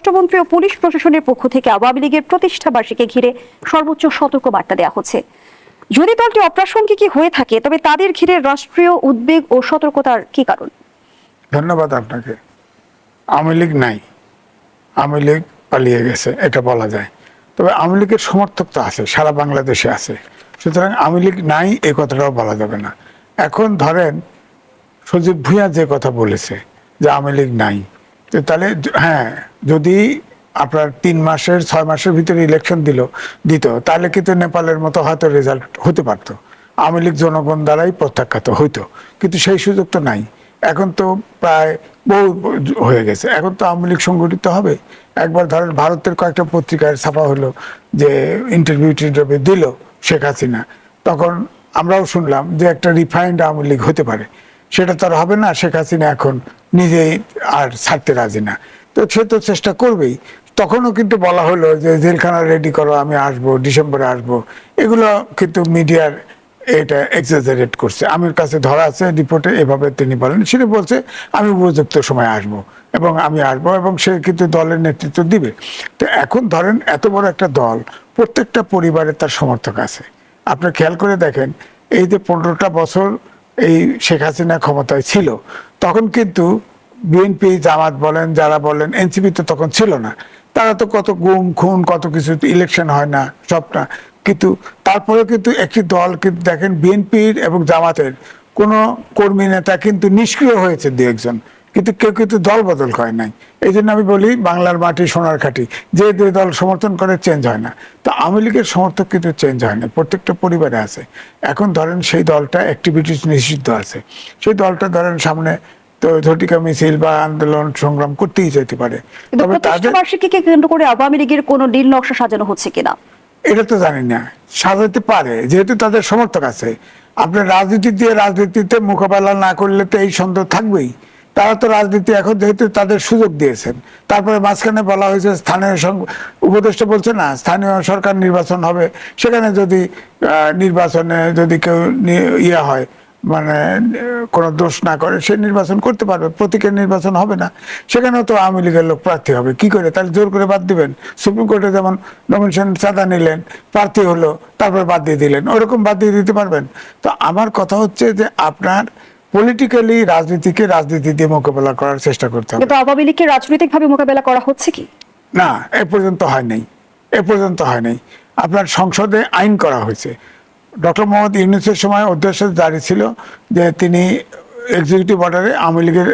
স্বরাষ্ট্রমন্ত্রী ও পুলিশ প্রশাসনের পক্ষ থেকে আওয়ামী লীগের প্রতিষ্ঠা বার্ষিকী ঘিরে সর্বোচ্চ সতর্ক বার্তা দেওয়া হচ্ছে। যদি দলটি অপ্রাসঙ্গিক হয়ে থাকে তবে তাদের ঘিরে রাষ্ট্রীয় উদ্বেগ ও সতর্কতার কি কারণ? ধন্যবাদ আপনাকে। আওয়ামী লীগ নাই, আওয়ামী লীগ পালিয়ে গেছে এটা বলা যায়, তবে আওয়ামী লীগের সমর্থক তো আছে, সারা বাংলাদেশে আছে। সুতরাং আওয়ামী লীগ নাই এই কথাটাও বলা যাবে না। এখন ধরেন সজীব ভুঁইয়া যে কথা বলেছে যে আওয়ামী লীগ নাই, তো তাহলে হ্যাঁ, যদি আপনার 3 মাসের 6 মাসের ভিতরে ইলেকশন দিত তাহলে কিন্তু নেপালের মতো হয়তো রেজাল্ট হতে পারতো, আওয়ামী লীগ জনগণ দ্বারাই প্রত্যাখ্যাত হইতো। কিন্তু সেই সুযোগ তো নাই। এখন তো প্রায় বহু হয়ে গেছে, এখন তো আওয়ামী লীগ সংগঠিত হবে। একবার ধরেন ভারতের কয়েকটা পত্রিকায় ছাপা হলো যে ইন্টারভিউ দিল শেখ হাসিনা, তখন আমরাও শুনলাম যে একটা রিফাইন্ড আওয়ামী লীগ হতে পারে। সেটা তো আর হবে না, শেখ হাসিনা এখন নিজেই আর ছাড়তে রাজি না, তো সে তো চেষ্টা করবেই। তখনও কিন্তু বলা হলো যে জেলখানা রেডি করো, আমি আসবো, ডিসেম্বরে আসবো। এগুলো কিন্তু মিডিয়ার এটা এক্সাজারেট করছে। আমার কাছে ধরা আছে রিপোর্টে, এভাবে তিনি বলেন, সেটা বলছে আমি উপযুক্ত সময় আসবো এবং আমি আসবো, এবং সে কিন্তু দলের নেতৃত্ব দিবে। তো এখন ধরেন এত বড় একটা দল, প্রত্যেকটা পরিবারে তার সমর্থক আছে। আপনি খেয়াল করে দেখেন, এই যে 15টা বছর এই শেখ হাসিনা ক্ষমতায় ছিল, তখন কিন্তু বিএনপি, জামাত বলেন, যারা বলেন, এনসিপি তো তখন ছিল না। তারা তো কত গুম খুন, কত কিছু, ইলেকশন হয় না, সবটা। কিন্তু তারপরে কিন্তু একটি দল কিন্তু দেখেন, বিএনপির এবং জামাতের কোনো কর্মী নেতা কিন্তু নিষ্ক্রিয় হয়েছে 2-1 জন, কিন্তু কেউ কিন্তু দল বদল করে নাই। এই জন্য আমি বলি, বাংলার মাটি সোনার খাঁটি, যে দল সমর্থন করে চেঞ্জ হয় না। তো আওয়ামী লীগের সমর্থক কিন্তু চেঞ্জ হয় না, প্রত্যেকটা পরিবারে আছে। এখন ধরেন সেই দলটা অ্যাক্টিভিটিস নিষিদ্ধ আছে, সেই দলটা ধরেন সামনে তো ঝটিকা মিছিল বা আন্দোলন সংগ্রাম করতেই যেতে পারে। তবে তাদের বার্ষিকীকে কেন্দ্র করে আওয়ামী লীগের কোনো নীল নকশা সাজানো হচ্ছে কিনা এটা তো জানি না, সাজাতে পারে যেহেতু তাদের সমর্থক আছে। আপনার রাজনীতি দিয়ে রাজনীতিতে মোকাবেলা না করলে তো এই সন্দেহ থাকবেই। তারা তো রাজনীতি এখন যেহেতু তাদের সুযোগ দিয়েছেন, তারপরে মাঝখানে বলা হয়েছে স্থানীয় উপদেষ্টা বলছে না, স্থানীয় সরকার নির্বাচন হবে, সেখানে যদি নির্বাচনে যদি কেউ ইয়ে হয়, মানে কোনো দোষ না করে, সে নির্বাচন করতে পারবে, প্রতীকের নির্বাচন হবে না। সেখানেও তো আওয়ামী লীগের লোক প্রার্থী হবে, কি করে? তাহলে জোর করে বাদ দিবেন? সুপ্রিম কোর্টে যেমন নমিনেশন চাঁদা নিলেন, প্রার্থী হলো, তারপর বাদ দিয়ে দিলেন, ওরকম বাদ দিয়ে দিতে পারবেন? তো আমার কথা হচ্ছে যে আপনার পলিটিক্যালি রাজনীতিকে রাজনীতি দিয়ে মোকাবেলা করার চেষ্টা করতে হবে। কিন্তু আওয়ামী লীগকে রাজনৈতিকভাবে মোকাবেলা করা হচ্ছে কি? না, এ পর্যন্ত হয় নাই, এ পর্যন্ত হয় নাই। আপনার সংসদে আইন করা হয়েছে। ডক্টর মোহাম্মদ ইউনূসের সময় অধ্যাদেশ জারি ছিল যে তিনি এক্সিকিউটিভ অর্ডারে আওয়ামী লীগের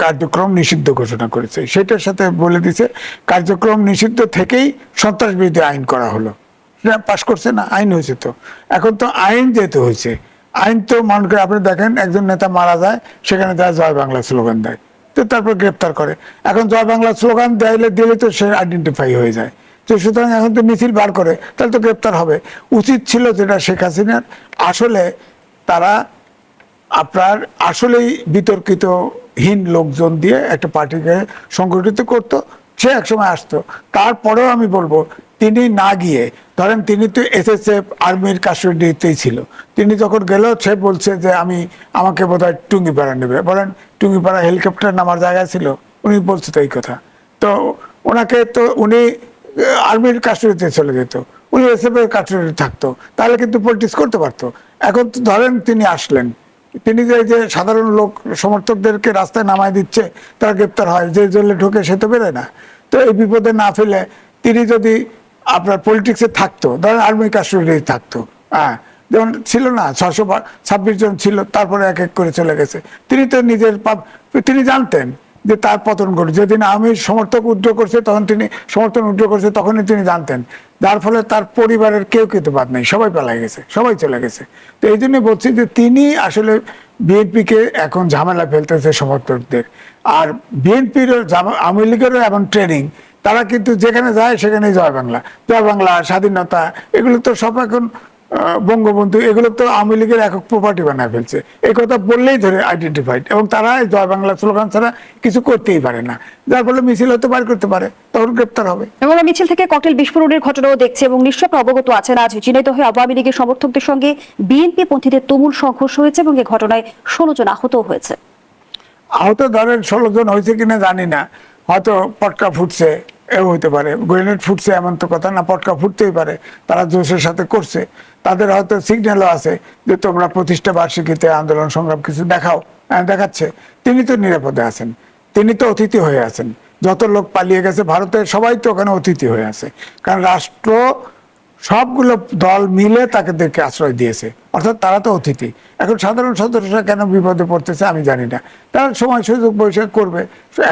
কার্যক্রম নিষিদ্ধ ঘোষণা করেছে। সেটার সাথে বলে দিছে কার্যক্রম নিষিদ্ধ থেকেই সন্ত্রাস বিরোধী আইন করা হলো। সেটা পাশ করছে না, আইন হয়েছে। তো এখন তো আইন যেহেতু হয়েছে, আইন তো মনে করে আপনি দেখেন, একজন নেতা মারা যায়, সেখানে তারা জয় বাংলা স্লোগান দেয়, তো তারপর গ্রেপ্তার করে। এখন জয় বাংলা স্লোগান দিলে তো সে আইডেন্টিফাই হয়ে যায়। তো সুতরাং এখন তো মিছিল বার করে, তাহলে তো গ্রেপ্তার হবে। উচিত ছিল যেটা শেখ হাসিনার, আসলে তারা আপনার আসলেই বিতর্কিতহীন লোকজন দিয়ে একটা পার্টিকে সংগঠিত করতো, সে একসময় আসতো। তারপরেও আমি বলবো, তিনি না গিয়ে, ধরেন তিনি তো এসএসএফ আর্মির কাস্টডিতেই ছিল, তিনি যখন গেল, সে বলছে যে আমাকে বোধহয় টুঙ্গিপাড়া নেবে, বলেন টুঙ্গিপাড়া হেলিকপ্টার নামার জায়গায় ছিল, উনি বলছে তো এই কথা। তো ওনাকে তো উনি আর্মির কাস্টডিতে চলে যেত, উনি এসএফ এর কাস্টডিতে থাকতো, তাহলে কিন্তু পলিটিক্স করতে পারতো। এখন তো ধরেন তিনি আসলেন, তিনি যে সাধারণ লোক সমর্থকদেরকে রাস্তায় নামায় দিচ্ছে, তারা গ্রেপ্তার হয়, যে জেলে ঢোকে সে তো বেরোয় না। তো এই বিপদে না ফেলে তিনি যদি আপনার পলিটিক্সে থাকতো, ধরেন আর্মি কাস্টডিতে থাকতো, হ্যাঁ, যেমন ছিল না 626 জন ছিল, তারপরে এক এক করে চলে গেছে। তিনি তো তিনি জানতেন যে তার পতন ঘটে, যেদিন আমি সমর্থক উদ্যোগ করছে, তখন তিনি সমর্থন উদ্যোগ করছে, তখনই তিনি জানতেন। যার ফলে তার পরিবারের কেউ কিন্তু বাদ নেই, সবাই পালাই গেছে, সবাই চলে গেছে। তো এই জন্য বলছি যে তিনি আসলে বিএনপিকে এখন ঝামেলা ফেলতেছে সমর্থকদের। আর বিএনপির আওয়ামী লীগেরও এমন ট্রেনিং, তারা কিন্তু যেখানে যায় সেখানেই জয় বাংলা, জয় বাংলা, স্বাধীনতা, এগুলো তো সব এখন বঙ্গবন্ধু, এগুলো তো আওয়ামী লীগের একক প্রপার্টি বানায় ফেলছে। এই কথা বললেই ধরে আইডেন্টিফাইড, এবং তারা জয় বাংলা স্লোগান ছাড়া কিছু করতেই পারে না, যার ফলে মিছিল হতে বার করতে পারে, তখন গ্রেপ্তার হবে। এবং মিছিল থেকে ককটেল বিস্ফোরণের ঘটনাও দেখছে, এবং নিশ্চয় অবগত আছেন আজ ঝিনাইদহে আওয়ামী লীগের সমর্থকদের সঙ্গে বিএনপি পন্থীদের তুমুল সংঘর্ষ হয়েছে, এবং এই ঘটনায় 16 জন আহত হয়েছে। আহত ধরেন 16 জন হয়েছে কিনা জানি না, হয়তো পটকা ফুটছে, এও হতে পারে, গ্রেনেড ফুটছে এমন তো কথা না, পটকা ফুটতেই পারে, তারা জোশের সাথে করছে, তাদের হয়তো সিগন্যালও আছে যে তোমরা প্রতিষ্ঠা বার্ষিকীতে আন্দোলন সংগ্রাম কিছু দেখাও, দেখাচ্ছে। তিনি তো নিরাপদে আছেন, তিনি তো অতিথি হয়ে আছেন, যত লোক পালিয়ে গেছে ভারতের সবাই তো ওখানে অতিথি হয়ে আছে, কারণ রাষ্ট্র সবগুলো দল মিলে তাদেরকে আশ্রয় দিয়েছে, অর্থাৎ তারা তো অতিথি। এখন সাধারণ সদস্যরা কেন বিপদে পড়তেছে আমি জানি না, তারা সময় সুযোগ বৈশাখ করবে,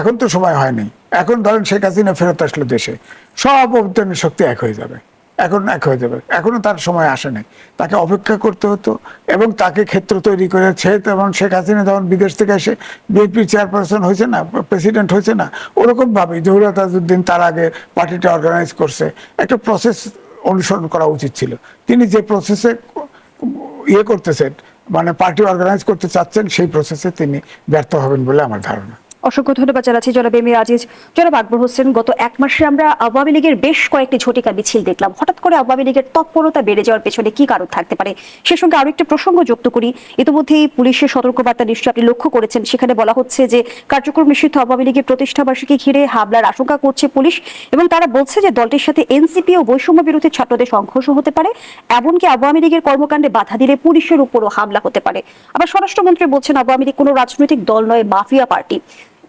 এখন তো সময় হয়নি। এখন ধরেন শেখ হাসিনা ফেরত আসলো দেশে, সব অভ্যন্তরীণ শক্তি এক হয়ে যাবে, এখন এক হয়ে যাবে, এখনো তার সময় আসে নাই, তাকে অপেক্ষা করতে হতো এবং তাকে ক্ষেত্র তৈরি করেছে। তেমন শেখ হাসিনা যখন বিদেশ থেকে এসে বিএনপির চেয়ারপারসন হয়েছে না, প্রেসিডেন্ট হয়েছে না, ওরকম ভাবেই জহুরা তাজউদ্দিন তার আগে পার্টিটা অর্গানাইজ করছে, একটা প্রসেস অনুসরণ করা উচিত ছিল। তিনি যে প্রসেসে করতেছেন, মানে পার্টি অর্গানাইজ করতে চাচ্ছেন, সেই প্রসেসে তিনি ব্যর্থ হবেন বলে আমার ধারণা। অসংখ্য ধন্যবাদ জানাচ্ছি জনাব এম এ আজিজ। জনাব আকবর হোসেন, গত এক মাসে আমরা আওয়ামী লীগের বেশ কয়েকটি ঝটিকা মিছিল দেখলাম, হঠাৎ করে আওয়ামী লীগের তৎপরতা বেড়ে যাওয়ার পেছনে কি কারণ থাকতে পারে? সে সঙ্গে আরো একটি প্রসঙ্গ যুক্ত করি। ইতিমধ্যেই পুলিশের সতর্কবার্তা নিশ্চয়ই আপনি লক্ষ্য করেছেন, সেখানে বলা হচ্ছে যে কার্যক্রম নিষিদ্ধ আওয়ামী লীগের প্রতিষ্ঠাবার্ষিকী ঘিরে হামলার আশঙ্কা করছে পুলিশ, এবং তারা বলছে যে দলটির সাথে এনসিপি ও বৈষম্য বিরোধী ছাত্রদের সংঘর্ষ হতে পারে, এমনকি আওয়ামী লীগের কর্মকাণ্ডে বাধা দিলে পুলিশের উপরও হামলা হতে পারে। আবার স্বরাষ্ট্রমন্ত্রী বলছেন আওয়ামী লীগ কোনো রাজনৈতিক দল নয়, মাফিয়া পার্টি।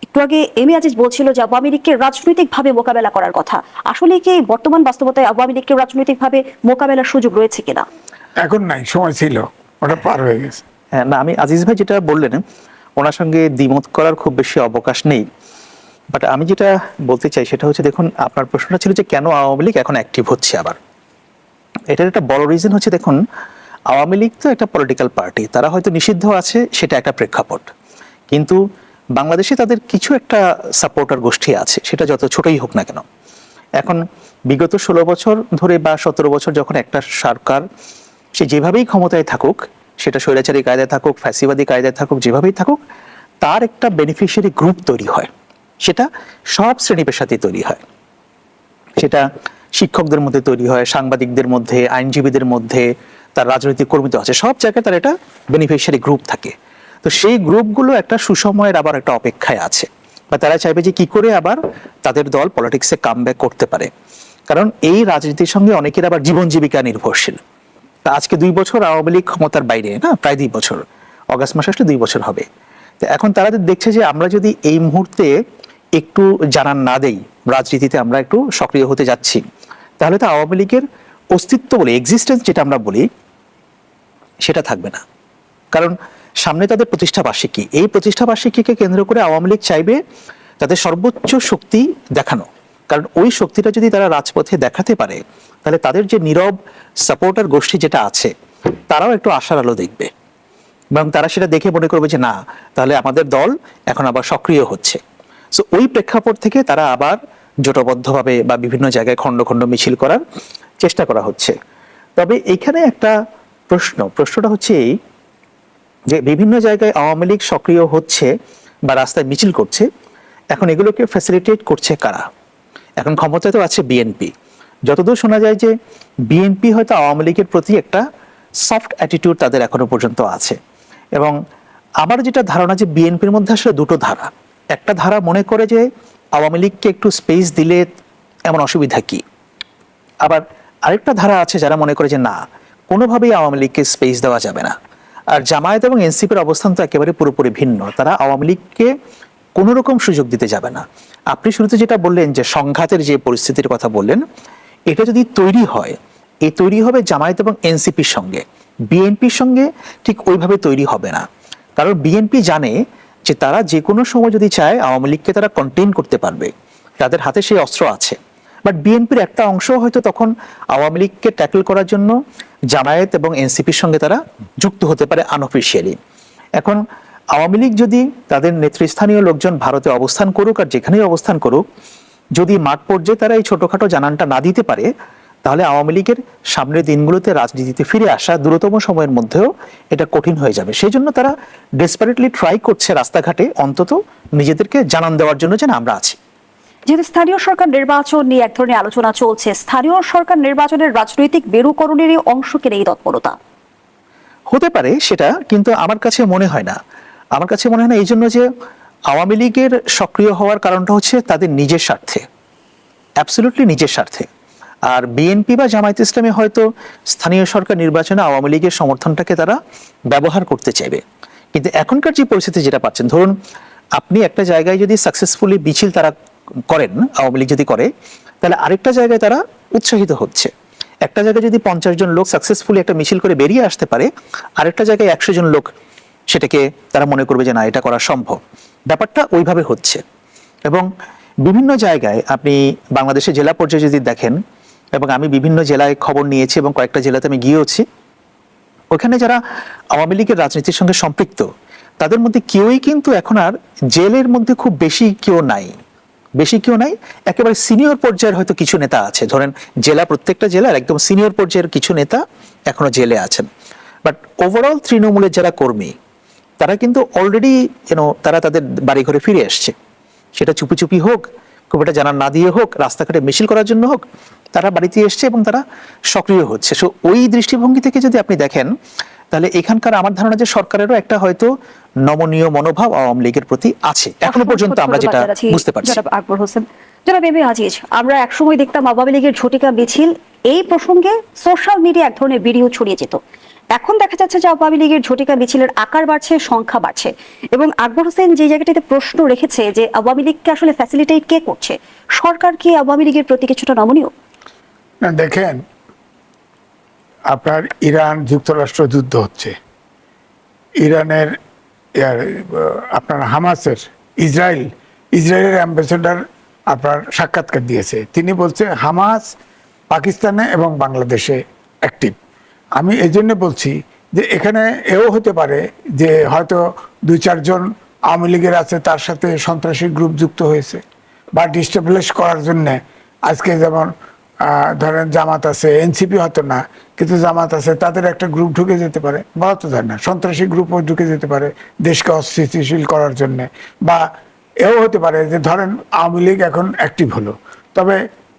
একটু আগে এম এ আজিজ বলছিল যে আওয়ামী লীগকে রাজনৈতিকভাবে মোকাবেলা করার কথা, আসলে কি বর্তমান বাস্তবতায় আওয়ামী লীগকে রাজনৈতিকভাবে মোকাবেলার সুযোগ রয়েছে কিনা? এখন নাই, সময় ছিল, ওটা পার হয়ে গেছে। হ্যাঁ, না, আমি আজিজ ভাই যেটা বললেন ওনার সঙ্গে দ্বিমত করার খুব বেশি অবকাশ নেই, বাট আমি যেটা বলতে চাই সেটা হচ্ছে, দেখুন আপনার প্রশ্নটা ছিল যে কেন আওয়ামী লীগ এখন অ্যাক্টিভ হচ্ছে আবার। এটার একটা বড় রিজন হচ্ছে, দেখুন আওয়ামী লীগ তো একটা পলিটিক্যাল পার্টি, তারা হয়তো নিষিদ্ধ আছে সেটা একটা প্রেক্ষাপট, কিন্তু বাংলাদেশে তাদের কিছু একটা সাপোর্টার গোষ্ঠী আছে, সেটা যত ছোটই হোক না কেন। এখন বিগত 16 বছর ধরে বা 17 বছর যখন একটা সরকার সে যেভাবেই ক্ষমতায় থাকুক, সেটা স্বৈরাচারী কায়দায় থাকুক, ফ্যাসিবাদী কায়দায় থাকুক, যেভাবেই থাকুক, তার একটা বেনিফিশিয়ারি গ্রুপ তৈরি হয়, সেটা সব শ্রেণী পেশাতেই তৈরি হয়। সেটা শিক্ষকদের মধ্যে তৈরি হয়, সাংবাদিকদের মধ্যে, আইনজীবীদের মধ্যে, তার রাজনৈতিক কর্মী তো আছে, সব জায়গায় তার একটা বেনিফিশিয়ারি গ্রুপ থাকে। তো সেই গ্রুপগুলো একটা সুসময়ের আবার একটা অপেক্ষায় আছে, বা তারা চাইবে যে কি করে আবার তাদের দল পলিটিক্সে কামব্যাক করতে পারে, কারণ এই রাজনীতির সঙ্গে অনেকের আবার জীবন জীবিকা নির্ভরশীল। তা আজকে 2 বছর আওয়ামী লীগ ক্ষমতার বাইরে, না প্রায় 2 বছর, অগাস্ট মাসে আসলে 2 বছর হবে। তো এখন তারা দেখছে যে আমরা যদি এই মুহূর্তে একটু জানান না দেই, রাজনীতিতে আমরা একটু সক্রিয় হতে যাচ্ছি, তাহলে তো আওয়ামী লীগের অস্তিত্ব বলে, এক্সিস্টেন্স যেটা আমরা বলি, সেটা থাকবে না। কারণ সামনে তাদের প্রতিষ্ঠা বার্ষিকী, এই প্রতিষ্ঠা বার্ষিকীকে কেন্দ্র করে আওয়ামী লীগ চাইবে তাদের সর্বোচ্চ শক্তি দেখানো, কারণ ওই শক্তিটা যদি তারা রাজপথে দেখাতে পারে, তাহলে তাদের যে নীরব সাপোর্টার গোষ্ঠী যেটা আছে, তারাও একটু আশার আলো দেখবে, এবং তারা সেটা দেখে মনে করবে যে না, তাহলে আমাদের দল এখন আবার সক্রিয় হচ্ছে। সো ওই প্রেক্ষাপট থেকে তারা আবার জোটবদ্ধভাবে বা বিভিন্ন জায়গায় খণ্ড খণ্ড মিছিল করার চেষ্টা করা হচ্ছে। তবে এইখানে একটা প্রশ্নটা হচ্ছে এই, যে বিভিন্ন জায়গায় আওয়ামী লীগ সক্রিয় হচ্ছে বা রাস্তায় মিছিল করছে, এখন এগুলোকে ফ্যাসিলিটেট করছে কারা? এখন ক্ষমতায় তো আছে বিএনপি। যতদূর শোনা যায় যে বিএনপি হয়তো আওয়ামী লীগের প্রতি একটা সফট অ্যাটিটিউড তাদের এখনো পর্যন্ত আছে, এবং আমার যেটা ধারণা যে বিএনপির মধ্যে আসলে দুটো ধারা। একটা ধারা মনে করে যে আওয়ামী লীগকে একটু স্পেস দিলে এমন অসুবিধা কি, আবার আরেকটা ধারা আছে যারা মনে করে যে না, কোনোভাবেই আওয়ামী লীগকে স্পেস দেওয়া যাবে না। আর জামায়াত এবং এনসিপির অবস্থান তো একেবারে পুরোপুরি ভিন্ন, তারা আওয়ামী লীগকে কোনো রকম সুযোগ দিতে যাবে না। আপনি শুরুতে যেটা বললেন যে সংঘাতের যে পরিস্থিতির কথা বললেন, এটা যদি তৈরি হয়, এই তৈরি হবে জামায়াত এবং এনসিপির সঙ্গে, বিএনপির সঙ্গে ঠিক ওইভাবে তৈরি হবে না। কারণ বিএনপি জানে যে তারা যে কোনো সময় যদি চায় আওয়ামী লীগকে তারা কন্টেইন করতে পারবে, তাদের হাতে সেই অস্ত্র আছে। বাট বিএনপির একটা অংশ হয়তো তখন আওয়ামী লীগকে ট্যাকল করার জন্য জামায়াত এবং এনসিপির সঙ্গে তারা যুক্ত হতে পারে আনঅফিসিয়ালি। এখন আওয়ামী লীগ যদি তাদের নেতৃস্থানীয় লোকজন ভারতে অবস্থান করুক আর যেখানেই অবস্থান করুক, যদি মাঠ পর্যায়ে তারা এই ছোটখাটো জানানটা না দিতে পারে, তাহলে আওয়ামী লীগের সামনের দিনগুলোতে রাজনীতিতে ফিরে আসা দ্রুততম সময়ের মধ্যেও এটা কঠিন হয়ে যাবে। সেই জন্য তারা ডেসপারেটলি ট্রাই করছে রাস্তাঘাটে অন্তত নিজেদেরকে জানান দেওয়ার জন্য যে আমরা আছি। যেহেতু স্থানীয় সরকার নির্বাচন নিয়ে এক ধরনের আলোচনা চলছে, স্থানীয় সরকার নির্বাচনের রাজনৈতিক মেরুকরণের অংশকে এই তৎপরতা হতে পারে সেটা, কিন্তু আমার কাছে মনে হয় না। আমার কাছে মনে হয় না এই জন্য যে আওয়ামী লীগের সক্রিয় হওয়ার কারণটা হচ্ছে তাদের নিজের স্বার্থে। অ্যাবসলিউটলি নিজের স্বার্থে। আর বিএনপি বা জামায়াত ইসলামী হয়তো স্থানীয় সরকার নির্বাচনে আওয়ামী লীগের সমর্থনটাকে তারা ব্যবহার করতে চাইবে। কিন্তু এখনকার যে পরিস্থিতি যেটা পাচ্ছেন, ধরুন আপনি একটা জায়গায় যদি সাকসেসফুলি মিছিল তারা করেন, আওয়ামী লীগ যদি করে, তাহলে আরেকটা জায়গায় তারা উৎসাহিত হচ্ছে। একটা জায়গায় যদি 50 জন লোক সাকসেসফুলি একটা মিছিল করে বেরিয়ে আসতে পারে, আরেকটা জায়গায় 100 জন লোক সেটাকে তারা মনে করবে যে না, এটা করা সম্ভব। ব্যাপারটা ওইভাবে হচ্ছে। এবং বিভিন্ন জায়গায় আপনি বাংলাদেশের জেলা পর্যায়ে যদি দেখেন, এবং আমি বিভিন্ন জেলায় খবর নিয়েছি এবং কয়েকটা জেলাতে আমি গিয়েওছি, ওখানে যারা আওয়ামী লীগের রাজনীতির সঙ্গে সম্পৃক্ত তাদের মধ্যে কেউই কিন্তু এখন আর জেলের মধ্যে খুব বেশি কেউ নাই। একেবারে সিনিয়র পর্যায়ের হয়তো কিছু নেতা আছে, ধরেন প্রত্যেকটা জেলার একদম সিনিয়র পর্যায়ের কিছু নেতা এখনো জেলে আছেন। বাট ওভারঅল তৃণমূলের যারা কর্মী তারা কিন্তু অলরেডি তারা তাদের বাড়ি ঘরে ফিরে আসছে। সেটা চুপি চুপি হোক, খুব একটা জানা না দিয়ে হোক, রাস্তাঘাটে মিছিল করার জন্য হোক, তারা বাড়িতে এসছে এবং তারা সক্রিয় হচ্ছে। সো ওই দৃষ্টিভঙ্গি থেকে যদি আপনি দেখেন, তাহলে এখানকার আমার ধারণা যে সরকারেরও একটা হয়তো নমনীয় মনোভাব আওয়ামী লীগের প্রতি আছে এখনো পর্যন্ত, আমরা যেটা বুঝতে পারছি। জনাব আকবর হোসেন, জনাব এম এ আজিজ, আমরা একসময় দেখতাম আওয়ামী লীগের ঝটিকা মিছিল, এই প্রসঙ্গে সোশ্যাল মিডিয়া এক ধরনের ভিডিও ছড়িয়ে যেত। এখন দেখা যাচ্ছে যে আওয়ামী লীগের ঝটিকা মিছিলের আকার বাড়ছে, সংখ্যা বাড়ছে, এবং আকবর হোসেন যে জায়গাটিতে প্রশ্ন রেখেছে যে আওয়ামী লীগকে আসলে ফ্যাসিলিটেট কে করছে, সরকার কি আওয়ামী লীগের প্রতি কিছুটা নমনীয়? না, দেখেন, আপনার ইরান যুক্তরাষ্ট্র যুদ্ধ হচ্ছে, ইরানের আপনার হামাসের ইসরায়েলের অ্যাম্বাসেডর আপনার সাক্ষাৎকার দিয়েছে। তিনি বলছে হামাস পাকিস্তানে এবং বাংলাদেশে অ্যাক্টিভ। আমি এই জন্য বলছি যে এখানে এও হতে পারে যে হয়তো 2-4 জন আওয়ামী লীগের আছে, তার সাথে সন্ত্রাসী গ্রুপ যুক্ত হয়েছে, বা ডিস্টাবলিশ করার জন্য। আজকে যেমন ধরেন জামাত আছে, এনসিপি হয়তো না, কিন্তু জামাত আছে, তাদের একটা গ্রুপ ঢুকে যেতে পারে, বলা তো যায় না, সন্ত্রাসী গ্রুপও ঢুকে যেতে পারে দেশকে অস্থিতিশীল করার জন্য। বা এও হতে পারে যে ধরেন আওয়ামী লীগ এখন অ্যাক্টিভ হলো, তবে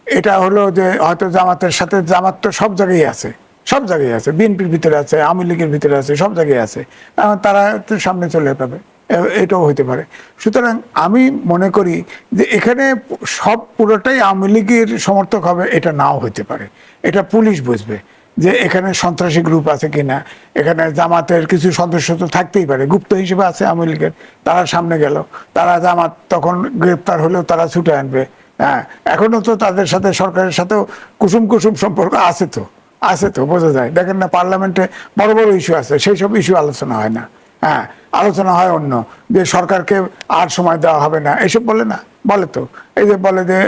এটা হলো যে হয়তো জামাতের সাথে, জামাত তো সব জায়গায় আছে, বিএনপির ভিতরে আছে, আওয়ামী লীগের ভিতরে আছে, সব জায়গায় আছে, তারা তো সামনে চলে যাবে, এটাও হতে পারে। সুতরাং আমি মনে করি যে এখানে সব পুরোটাই আওয়ামী লীগের সমর্থক হবে, এটা নাও হতে পারে। এটা পুলিশ বুঝবে যে এখানে সন্ত্রাসী গ্রুপ আছে কিনা, এখানে জামাতের কিছু সদস্য তো থাকতেই পারে, গুপ্ত হিসেবে আছে আওয়ামী লীগের, তারা সামনে গেল, তারা জামাত তখন গ্রেপ্তার হলেও তারা ছুটে আনবে। হ্যাঁ, এখনো তো তাদের সাথে সরকারের সাথেও কুসুম সম্পর্ক আছে তো বোঝা যায়। দেখেন না, পার্লামেন্টে বড় বড় ইস্যু আছে, সেই সব ইস্যু আলোচনা হয় না। হ্যাঁ, আলোচনা হয় অন্য, যে সরকারকে আর সময় দেওয়া হবে না, এসব বলে তো। এই যে বলে যে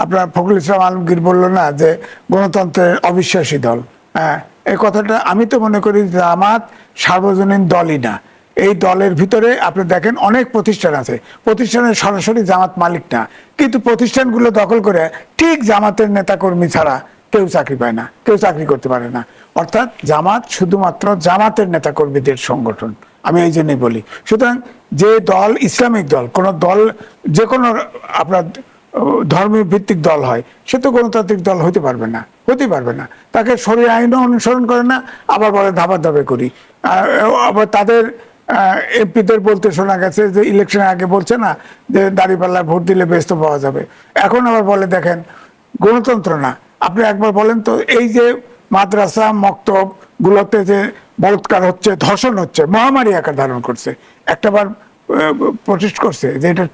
আপনার ফখরুল ইসলাম আলমগীর বললো না যে গণতন্ত্রের অবিশ্বাসী দল। হ্যাঁ, এই কথাটা আমি তো মনে করি জামাত সার্বজনীন দলই না। এই দলের ভিতরে আপনি দেখেন অনেক প্রতিষ্ঠান আছে, প্রতিষ্ঠানের সরাসরি জামাত মালিক না, কিন্তু প্রতিষ্ঠানগুলো দখল করে ঠিক জামাতের নেতাকর্মী ছাড়া কেউ চাকরি পায় না, কেউ চাকরি করতে পারে না। অর্থাৎ জামাত শুধুমাত্র জামাতের নেতাকর্মীদের সংগঠন, আমি এই জন্যই বলি। সুতরাং যে দল ইসলামিক দল, কোন দল যে কোনো আপনার ধর্মীয় ভিত্তিক দল হয়, সে তো গণতান্ত্রিক দল হতেই পারবে না। তাকে শরীয়ত আইনও অনুসরণ করে না, আবার বলে ধাপে করি। আবার তাদের এমপিদের বলতে শোনা গেছে যে ইলেকশনের আগে বলছে না যে দাঁড়িপাল্লায় ভোট দিলে বেস্ত পাওয়া যাবে, এখন আবার বলে দেখেন গণতন্ত্র না। আপনি একবার বলেন তো, এই যে মাদ্রাসা মক্তব গুলোতে যে বলৎকার হচ্ছে, ধর্ষণ হচ্ছে, মহামারী আকার ধারণ করছে, একটাবার প্রতিষ্ঠা করছে যে এটা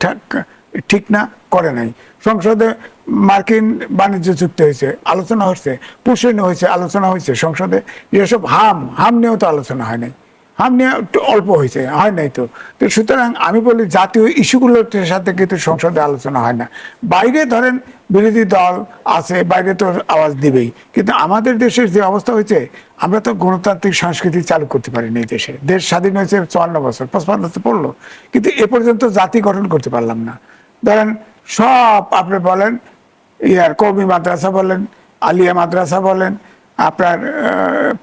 ঠিক না, করে নাই। সংসদে মার্কিন বাণিজ্য চুক্তি হয়েছে, আলোচনা হচ্ছে, পুষ্টিনি হয়েছে, আলোচনা হয়েছে সংসদে। যেসব হাম নিয়েও তো আলোচনা হয় নাই, হাম নিয়ে অল্প হয়েছে, হয় নাই তো। সুতরাং আমি বলি জাতীয় ইস্যুগুলোর সাথে কিন্তু সংসদে আলোচনা হয় না। বাইরে ধরেন বিরোধী দল আছে, বাইরে তো আওয়াজ দিবেই, কিন্তু আমাদের দেশের যে অবস্থা হয়েছে, আমরা তো গণতান্ত্রিক সংস্কৃতি চালু করতে পারিনি। দেশ স্বাধীন হয়েছে 54 বছর, 55 পড়লো, কিন্তু এ পর্যন্ত জাতি গঠন করতে পারলাম না। ধরেন সব আপনি বলেন কওমি মাদ্রাসা বলেন, আলিয়া মাদ্রাসা বলেন, আপনার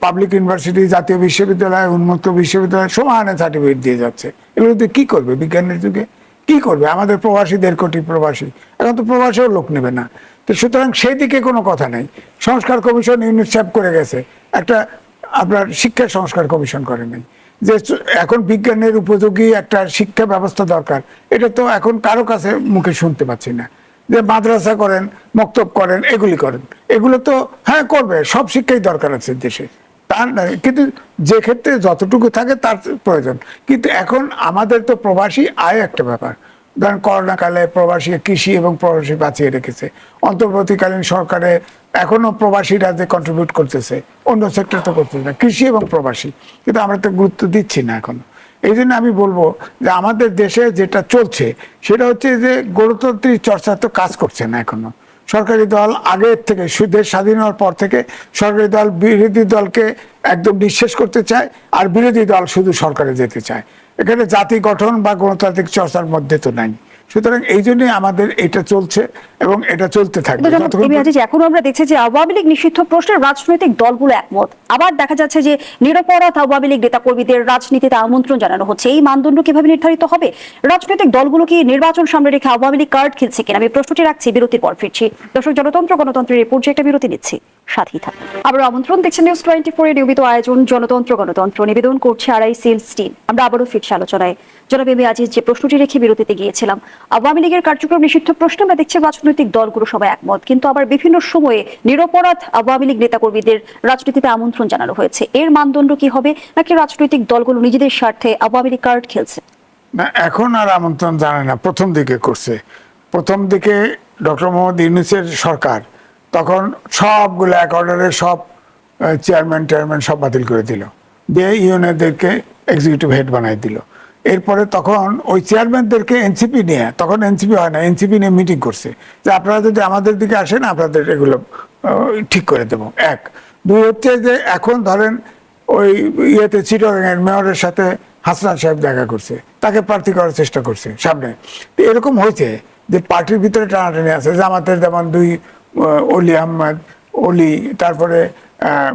পাবলিক ইউনিভার্সিটি, জাতীয় বিশ্ববিদ্যালয়, উন্মুক্ত বিশ্ববিদ্যালয় সমানে সার্টিফিকেট দিয়ে যাচ্ছে। এগুলোতে কি করবে বিজ্ঞানের যুগে? কি করবে? আমাদের প্রবাসী 1.5 কোটি প্রবাসী, এখন তো প্রবাসীও লোক নেবে না। তো সুতরাং সেই দিকে কোনো কথা নেই। সংস্কার কমিশন ইউনিট সাহেব করে গেছে, একটা আপনার শিক্ষা সংস্কার কমিশন করে নাই। যে এখন বিজ্ঞানের উপযোগী একটা শিক্ষা ব্যবস্থা দরকার, এটা তো এখন কারো কাছে মুখে শুনতে পাচ্ছি না। যে মাদ্রাসা করেন, মক্তব করেন, এগুলি করেন, এগুলো তো হ্যাঁ করবে, সব শিক্ষাই দরকার আছে দেশে, তার নয়, কিন্তু যে ক্ষেত্রে যতটুকু থাকে তার প্রয়োজন। কিন্তু এখন আমাদের তো প্রবাসী আয় একটা ব্যাপার, ধরেন করোনা কালে প্রবাসী কৃষি এবং প্রবাসী বাঁচিয়ে রেখেছে, অন্তর্বর্তীকালীন সরকারে এখনো প্রবাসীরা যে কন্ট্রিবিউট করতেছে, অন্য সেক্টর তো করতেছে না, কৃষি এবং প্রবাসী, কিন্তু আমরা তো গুরুত্ব দিচ্ছি না এখন। এই জন্য আমি বলবো যে আমাদের দেশে যেটা চলছে সেটা হচ্ছে যে গণতান্ত্রিক চর্চা তো কাজ করছে না এখনো। সরকারি দল আগের থেকে, দেশ স্বাধীন হওয়ার পর থেকে সরকারি দল বিরোধী দলকে একদম নিঃশেষ করতে চায়, আর বিরোধী দল শুধু সরকারে যেতে চায়। এখানে জাতি গঠন বা গণতান্ত্রিক চর্চার মধ্যে তো নাই। সুতরাং এই জন্যই আমাদের এটা চলছে এবং এটা চলতে থাকবে। এখন আমরা দেখছি যে আওয়ামী লীগ নিষিদ্ধ প্রশ্নে রাজনৈতিক দলগুলো একমত, আবার দেখা যাচ্ছে যে নিরপরাধ আওয়ামী লীগ নেতা কর্মীদের রাজনীতিতে আমন্ত্রণ জানানো হচ্ছে। এই মানদণ্ড কিভাবে নির্ধারিত হবে? রাজনৈতিক দলগুলো কি নির্বাচন সামনে রেখে আওয়ামী লীগ কার্ড খেলছে কিনা? আমি প্রশ্নটি রাখছি, বিরতির পর ফিরছি। দর্শক, গণতন্ত্রের এই পর্যায়ে একটা বিরতি নিচ্ছি, সাথেই থাকুন। আবার আমন্ত্রণ, দেখছেন নিউজ 24 এর নিয়মিত আয়োজন গণতন্ত্র। নিবেদন করছে আড়াই সেলস টিম। আমরা আবারও ফিরছি আলোচনায়। জনাব এম এ আজিজ, যে প্রশ্নটি রেখে বিরতিতে গিয়েছিলাম, আওয়ামী লীগের কার্যক্রম নিষিদ্ধ প্রশ্নে আমরা দেখছি রাজনৈতিক দলগুলো সবাই একমত, কিন্তু আবার বিভিন্ন সময়ে নিরপরাধ আওয়ামী লীগ নেতাকর্মীদের রাজনীতিতে আমন্ত্রণ জানানো হয়েছে। এর মানদণ্ড কি হবে, নাকি রাজনৈতিক দলগুলো নিজেদের স্বার্থে আওয়ামী লীগ কার্ড খেলছে? না, এখন আর আমন্ত্রণ জানে না, প্রথম দিকে করছে। প্রথম দিকে ডক্টর মোহাম্মদ ইউনূসের সরকার তখন সবগুলো এক অর্ডারে সব চেয়ারম্যান সব বাতিল করে দিল, দিয়ে ইউনিয়নদেরকে এক্সিকিউটিভ হেড বানাই দিল। এরপরে তখন ওই চেয়ারম্যানদেরকে এনসিপি নিয়ে, তখন এনসিপি হয় না, এনসিপি নিয়ে মিটিং করছে যে আপনারা যদি আমাদের দিকে আসেন আপনাদের এগুলো ঠিক করে দেবো। এক, দুই হচ্ছে যে এখন ধরেন ওই ইয়েতে চিটাগাংয়ের মেয়রের সাথে হাসনাত সাহেব দেখা করছে, তাকে প্রার্থী করার চেষ্টা করছে সামনে। তো এরকম হয়েছে যে পার্টির ভিতরে টানাটানি আছে। জামাতের যেমন দুই অলি আহমদ, অলি, তারপরে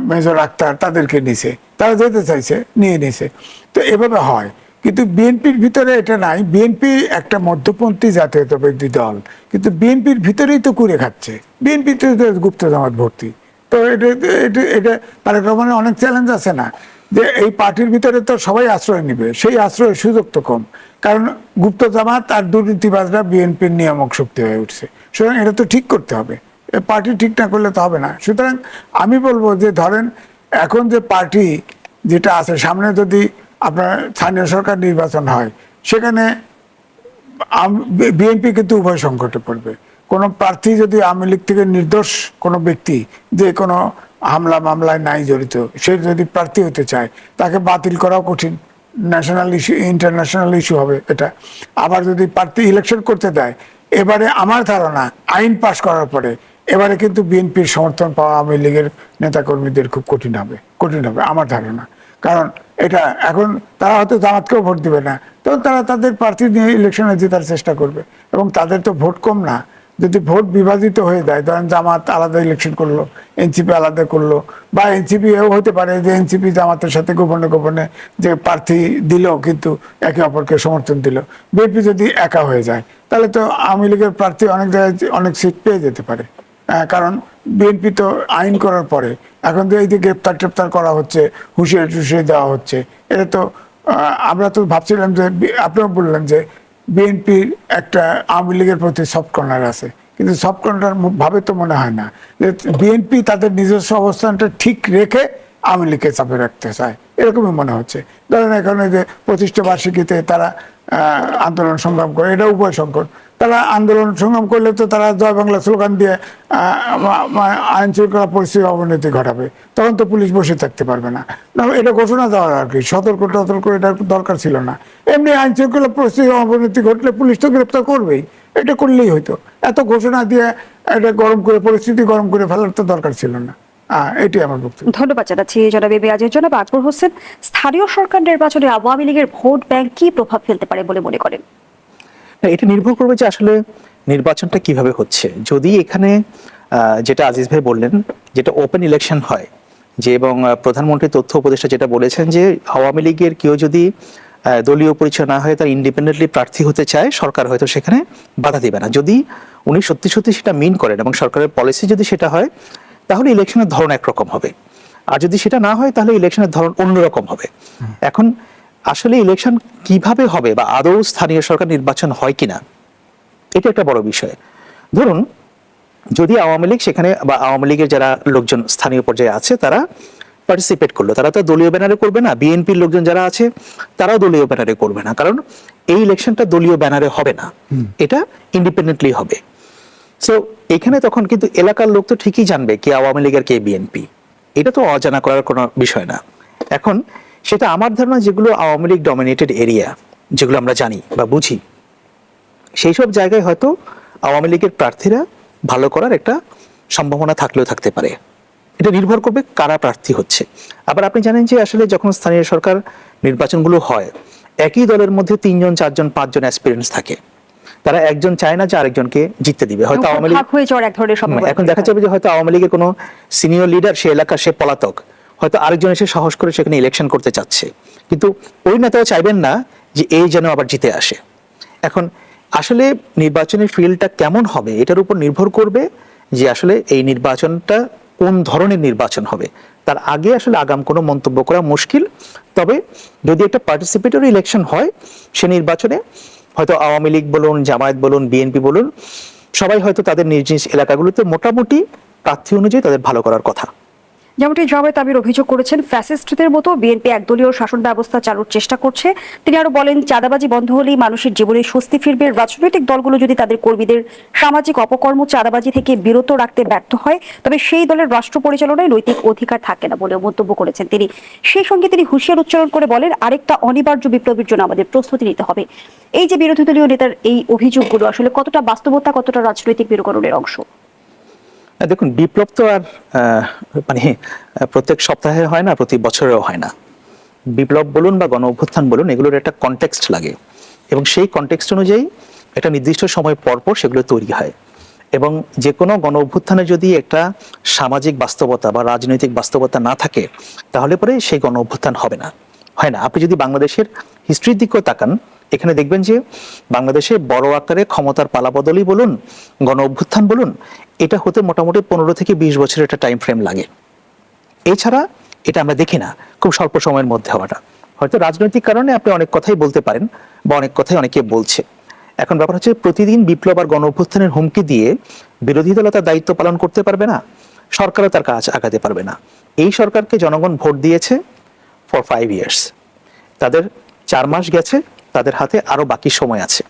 মেজর আক্তার, তাদেরকে নিছে, তারা যেতে চাইছে, নিয়ে নিছে। তো এভাবে হয়, কিন্তু বিএনপির ভিতরে এটা নাই। বিএনপি একটা মধ্যপন্থী জাতীয়তাবাদী দল, কিন্তু বিএনপির ভিতরেই তো কুড়ে খাচ্ছে, বিএনপিতে গুপ্ত জামাত ভর্তি। তো এটা তারেক রহমানের অনেক চ্যালেঞ্জ আছে না, যে এই পার্টির ভিতরে তো সবাই আশ্রয় নিবে, সেই আশ্রয়ের সুযোগ তো কম, কারণ গুপ্ত জামাত আর দুর্নীতিবাজরা বিএনপির নিয়ামক শক্তি হয়ে উঠছে। সুতরাং এটা তো ঠিক করতে হবে, পার্টি ঠিক না করলে তো হবে না। সুতরাং আমি বলবো যে ধরেন এখন যে পার্টি যেটা আছে, সামনে যদি আপনার স্থানীয় সরকার নির্বাচন হয়, সেখানে বিএনপি কিন্তু উভয় সংকটে পড়বে। কোনো প্রার্থী যদি আওয়ামী লীগ থেকে নির্দোষ কোনো ব্যক্তি, যে কোনো হামলা মামলায় নাই জড়িত, সে যদি প্রার্থী হতে চায়, তাকে বাতিল করাও কঠিন, ন্যাশনাল ইস্যু, ইন্টারন্যাশনাল ইস্যু হবে এটা। আবার যদি প্রার্থী ইলেকশন করতে দেয়, এবারে আমার ধারণা আইন পাশ করার পরে এবারে কিন্তু বিএনপির সমর্থন পাওয়া আওয়ামী লীগের নেতাকর্মীদের খুব কঠিন হবে আমার ধারণা। কারণ এটা এখন তারা হয়তো জামাতকেও ভোট দিবে না, তখন তারা তাদের প্রার্থী নিয়ে ইলেকশনে জেতার চেষ্টা করবে, এবং তাদের তো ভোট কম না। যদি ভোট বিভাজিত হয়ে যায়, ধরেন জামাত আলাদা ইলেকশন করলো, এনসিপি আলাদা করলো, বা এনসিপি এও হতে পারে যে এনসিপি জামাতের সাথে গোপনে যে প্রার্থী দিল কিন্তু একে অপরকে সমর্থন দিল। বিএনপি যদি একা হয়ে যায়, তাহলে তো আওয়ামী লীগের প্রার্থী অনেক জায়গায় অনেক সিট পেয়ে যেতে পারে। কারণ বিএনপি তো আইন করার পরে এখন তো এই যে গ্রেপ্তার করা হচ্ছে, হুঁশিয়ারি দেওয়া হচ্ছে, এটা তো আমরা তো ভাবছিলাম যে, আপনিও বললেন যে বিএনপির একটা আওয়ামী লীগের প্রতি সফট কর্নার আছে, কিন্তু সফট কর্নার ভাবে তো মনে হয় না যে বিএনপি তাদের নিজস্ব অবস্থানটা ঠিক রেখে আওয়ামী লীগকে চাপে রাখতে চায়, এরকমই মনে হচ্ছে। ধরেন এখানে যে 25টা বার্ষিকীতে তারা আন্দোলন সংগ্রাম করে, এটা উভয় সংকট। তারা আন্দোলন সংগ্রাম করলে তো তারা জয় বাংলা স্লোগান দিয়ে আইন শৃঙ্খলা পরিস্থিতির অবনতি ঘটাবে, তখন তো পুলিশ বসে থাকতে পারবে না। এটা ঘোষণা দেওয়ার আর কি, সতর্ক এটা দরকার ছিল না। এমনি আইন শৃঙ্খলা পরিস্থিতির অবনতি ঘটলে পুলিশ তো গ্রেপ্তার করবেই, এটা করলেই হইতো। এত ঘোষণা দিয়ে এটা পরিস্থিতি গরম করে ফেলার তো দরকার ছিল না। এটাই আমার বক্তব্য। ধন্যবাদ জানাচ্ছি জনাব এম এ আজিজ। জনাব আকবর হোসেন, স্থানীয় সরকার নির্বাচনে আওয়ামী লীগের ভোট ব্যাংক কি প্রভাব ফেলতে পারে বলে মনে করেন? এটা নির্ভর করবে যে আসলে নির্বাচনটা কিভাবে হচ্ছে। যদি এখানে যেটা আজিজ ভাই বললেন, যেটা ওপেন ইলেকশন হয়, যে এবং প্রধানমন্ত্রী তথ্য উপদেষ্টা যেটা বলেছেন যে আওয়ামী লীগের কেউ যদি দলীয় পরিচয় না হয়ে তার ইন্ডিপেন্ডেন্টলি প্রার্থী হতে চায়, সরকার হয়তো সেখানে বাধা দেবে না। যদি উনি সত্যি সেটা মিন করেন এবং সরকারের পলিসি যদি সেটা হয়, তাহলে ইলেকশনের ধরন একরকম হবে। আর যদি সেটা না হয়, তাহলে ইলেকশনের ধরন অন্যরকম হবে। এখন আসলে ইলেকশন কিভাবে হবে বা আদৌ স্থানীয় সরকার নির্বাচন হয় কিনা, এটা একটা বড় বিষয়। ধরুন যদি আওয়ামী লীগ সেখানে বা আওয়ামী লীগের যারা লোকজন স্থানীয় পর্যায়ে আছে তারা পার্টিসিপেট করলো, তারা তো দলীয় ব্যানারে করবে না। বিএনপির লোকজন যারা আছে তারাও দলীয় ব্যানারে করবে না, কারণ এই ইলেকশনটা দলীয় ব্যানারে হবে না, এটা ইন্ডিপেন্ডেন্টলি হবে। সো এখানে তখন কিন্তু এলাকার লোক তো ঠিকই জানবে কে আওয়ামী লীগ আর কে বিএনপি, এটা তো অজানা করার কোনো বিষয় না। এখন সেটা আমার ধারণা যেগুলো আওয়ামী লীগ ডমিনেটেড এরিয়া, যেগুলো আমরা জানি বা বুঝি, সেই সব জায়গায় হয়তো আওয়ামী লীগের প্রার্থীরা ভালো করার একটা সম্ভাবনা থাকলেও থাকতে পারে। এটা নির্ভর করবে কারা প্রার্থী হচ্ছে। আবার আপনি জানেন যে আসলে যখন স্থানীয় সরকার নির্বাচনগুলো হয়, একই দলের মধ্যে 3জন 4জন 5জন অ্যাসপিরেন্টস থাকে, তারা একজন চায় না যে আরেকজনকে জিততে দিবে। হয়তো আওয়ামী লীগ ভাগ হয়ে যাওয়ার এক ধরনের সম্ভাবনা এখন দেখা যাবে যে হয়তো আওয়ামী লীগের কোনো সিনিয়র লিডার সে এলাকার সে পলাতক, হয়তো আরেকজন এসে সাহস করে সেখানে ইলেকশন করতে চাচ্ছে, কিন্তু ওই নেতাও চাইবেন না যে এই যেন আবার জিতে আসে। এখন আসলে নির্বাচনের ফিল্ডটা কেমন হবে এটার উপর নির্ভর করবে যে আসলে এই নির্বাচনটা কোন ধরনের নির্বাচন হবে। তার আগে আসলে আগাম কোনো মন্তব্য করা মুশকিল। তবে যদি একটা পার্টিসিপেটরি ইলেকশন হয়, সে নির্বাচনে হয়তো আওয়ামী লীগ বলুন, জামায়াত বলুন, বিএনপি বলুন, সবাই হয়তো তাদের নিজ নিজ এলাকাগুলোতে মোটামুটি প্রার্থী অনুযায়ী তাদের ভালো করার কথা। যেমনটি জামায়াত আমির অভিযোগ করেছেন, ফ্যাসিস্টদের মতো বিএনপি একদলীয় শাসন ব্যবস্থা চালুর চেষ্টা করছে। তিনি আরো বলেন, চাঁদাবাজি বন্ধ হলেই মানুষের জীবনে স্বস্তি ফিরবে। রাজনৈতিক দলগুলো যদি তাদের কর্মীদের সামাজিক অপকর্ম চাঁদাবাজি থেকে বিরত রাখতে ব্যর্থ হয়, তবে সেই দলের রাষ্ট্র পরিচালনায় নৈতিক অধিকার থাকে না বলেও মন্তব্য করেছেন তিনি। সেই সঙ্গে তিনি হুঁশিয়ার উচ্চারণ করে বলেন, আরেকটা অনিবার্য বিপ্লবের জন্য আমাদের প্রস্তুতি নিতে হবে। এই যে বিরোধী দলীয় নেতার এই অভিযোগগুলো আসলে কতটা বাস্তবতা, কতটা রাজনৈতিক মেরুকরণের অংশ? দেখুন, বিপ্লব তো আর মানে প্রত্যেক সপ্তাহে হয় না, প্রতি বছরেও হয় না। বিপ্লব বলুন বা গণ অভ্যুত্থান বলুন, এগুলোর একটা কনটেক্সট লাগে, এবং সেই কনটেক্সট অনুযায়ী একটা নির্দিষ্ট সময় পর পর সেগুলো তৈরি হয়। এবং যে কোনো গণ অভ্যুত্থানে যদি একটা সামাজিক বাস্তবতা বা রাজনৈতিক বাস্তবতা না থাকে, তাহলে পরে সেই গণ অভ্যুত্থান হবে না, হয় না। আপনি যদি বাংলাদেশের হিস্ট্রির দিকেও তাকান, এখানে দেখবেন যে বাংলাদেশে বড় আকারে ক্ষমতার পালাবদলই বলুন, গণ অভ্যুত্থান বলুন, এটা হতে মোটামুটি 15 থেকে 20 বছরের একটা টাইম ফ্রেম লাগে। এছাড়া এটা আমরা দেখি না খুব স্বল্প সময়ের মধ্যে হওয়াটা। হয়তো রাজনৈতিক কারণে আপনি অনেক কথাই বলতে পারেন বা অনেক কথাই অনেকে বলছে। এখন ব্যাপার হচ্ছে, প্রতিদিন বিপ্লব আর গণ অভ্যুত্থানের হুমকি দিয়ে বিরোধী দল তার দায়িত্ব পালন করতে পারবে না, সরকারও তার কাজ আগাতে পারবে না। এই সরকারকে জনগণ ভোট দিয়েছে ফর 5 ইয়ার্স, তাদের 4 মাস গেছে, তাদের হাতে আরো বাকি সময় আছে,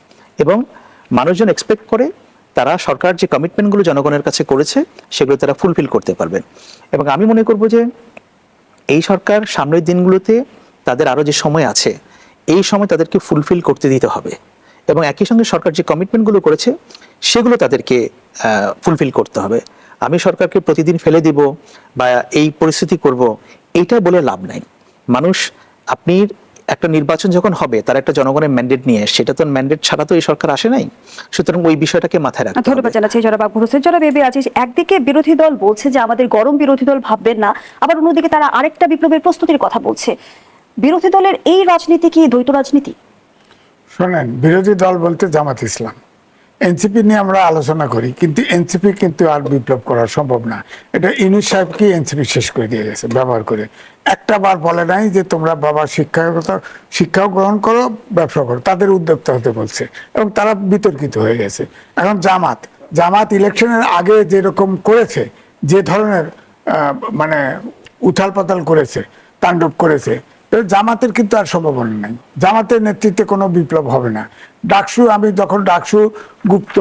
এবং মানুষজন এক্সপেক্ট করে তারা সরকার যে কমিটমেন্টগুলো জনগণের কাছে করেছে সেগুলো তারা ফুলফিল করতে পারবে। এবং আমি মনে করব যে এই সরকার সামনের দিনগুলোতে তাদের আরো যে সময় আছে, এই সময় তাদেরকে ফুলফিল করতে দিতে হবে, এবং একই সঙ্গে সরকার যে কমিটমেন্টগুলো করেছে সেগুলো তাদেরকে ফুলফিল করতে হবে। আমি সরকারকে প্রতিদিন ফেলে দিব বা এই পরিস্থিতি করব, এইটা বলে লাভ নাই। মানুষ, আপনি একটা নির্বাচন যখন হবে তার একটা জনগণের ম্যান্ডেট নিয়ে, সেটা তো ম্যান্ডেট ছাড়া তো এই সরকার আসে নাই, সুতরাং ওই বিষয়টাকে মাথায় রাখতে হবে। ধন্যবাদ জানাচ্ছি জনাব আকবর হোসেন। জনাব এ বি আজিজ, একদিকে বিরোধী দল বলছে যে আমাদের গরম বিরোধী দল ভাববেন না, আবার অন্যদিকে তারা আরেকটা বিপ্লবের প্রস্তুতির কথা বলছে। বিরোধী দলের এই রাজনীতি কি দ্বৈত রাজনীতি? শোনেন, বিরোধী দল বলতে জামাত ইসলাম, এনসিপি নিয়ে আমরা আলোচনা করি, কিন্তু এনসিপি কিন্তু আর বিপ্লব করা সম্ভব না। এটা ইউনূস সাহেবকে এনসিপি শেষ করে দিয়ে গেছে ব্যবহার করে। একটা বার বলে নাই যে তোমরা বাবা শিক্ষাও গ্রহণ করো, ব্যবসা করো, তাদের উদ্যোক্তা হতে বলছে, এবং তারা বিতর্কিত হয়ে গেছে। এখন জামাত ইলেকশনের আগে যেরকম করেছে, যে ধরনের মানে উথাল পাতাল করেছে, তাণ্ডব করেছে, জামাতের কিন্তু আর সম্ভাবনা নাই। জামাতের নেতৃত্বে কোনো বিপ্লব হবে না। আমি যখন ডাকসু গুপ্ত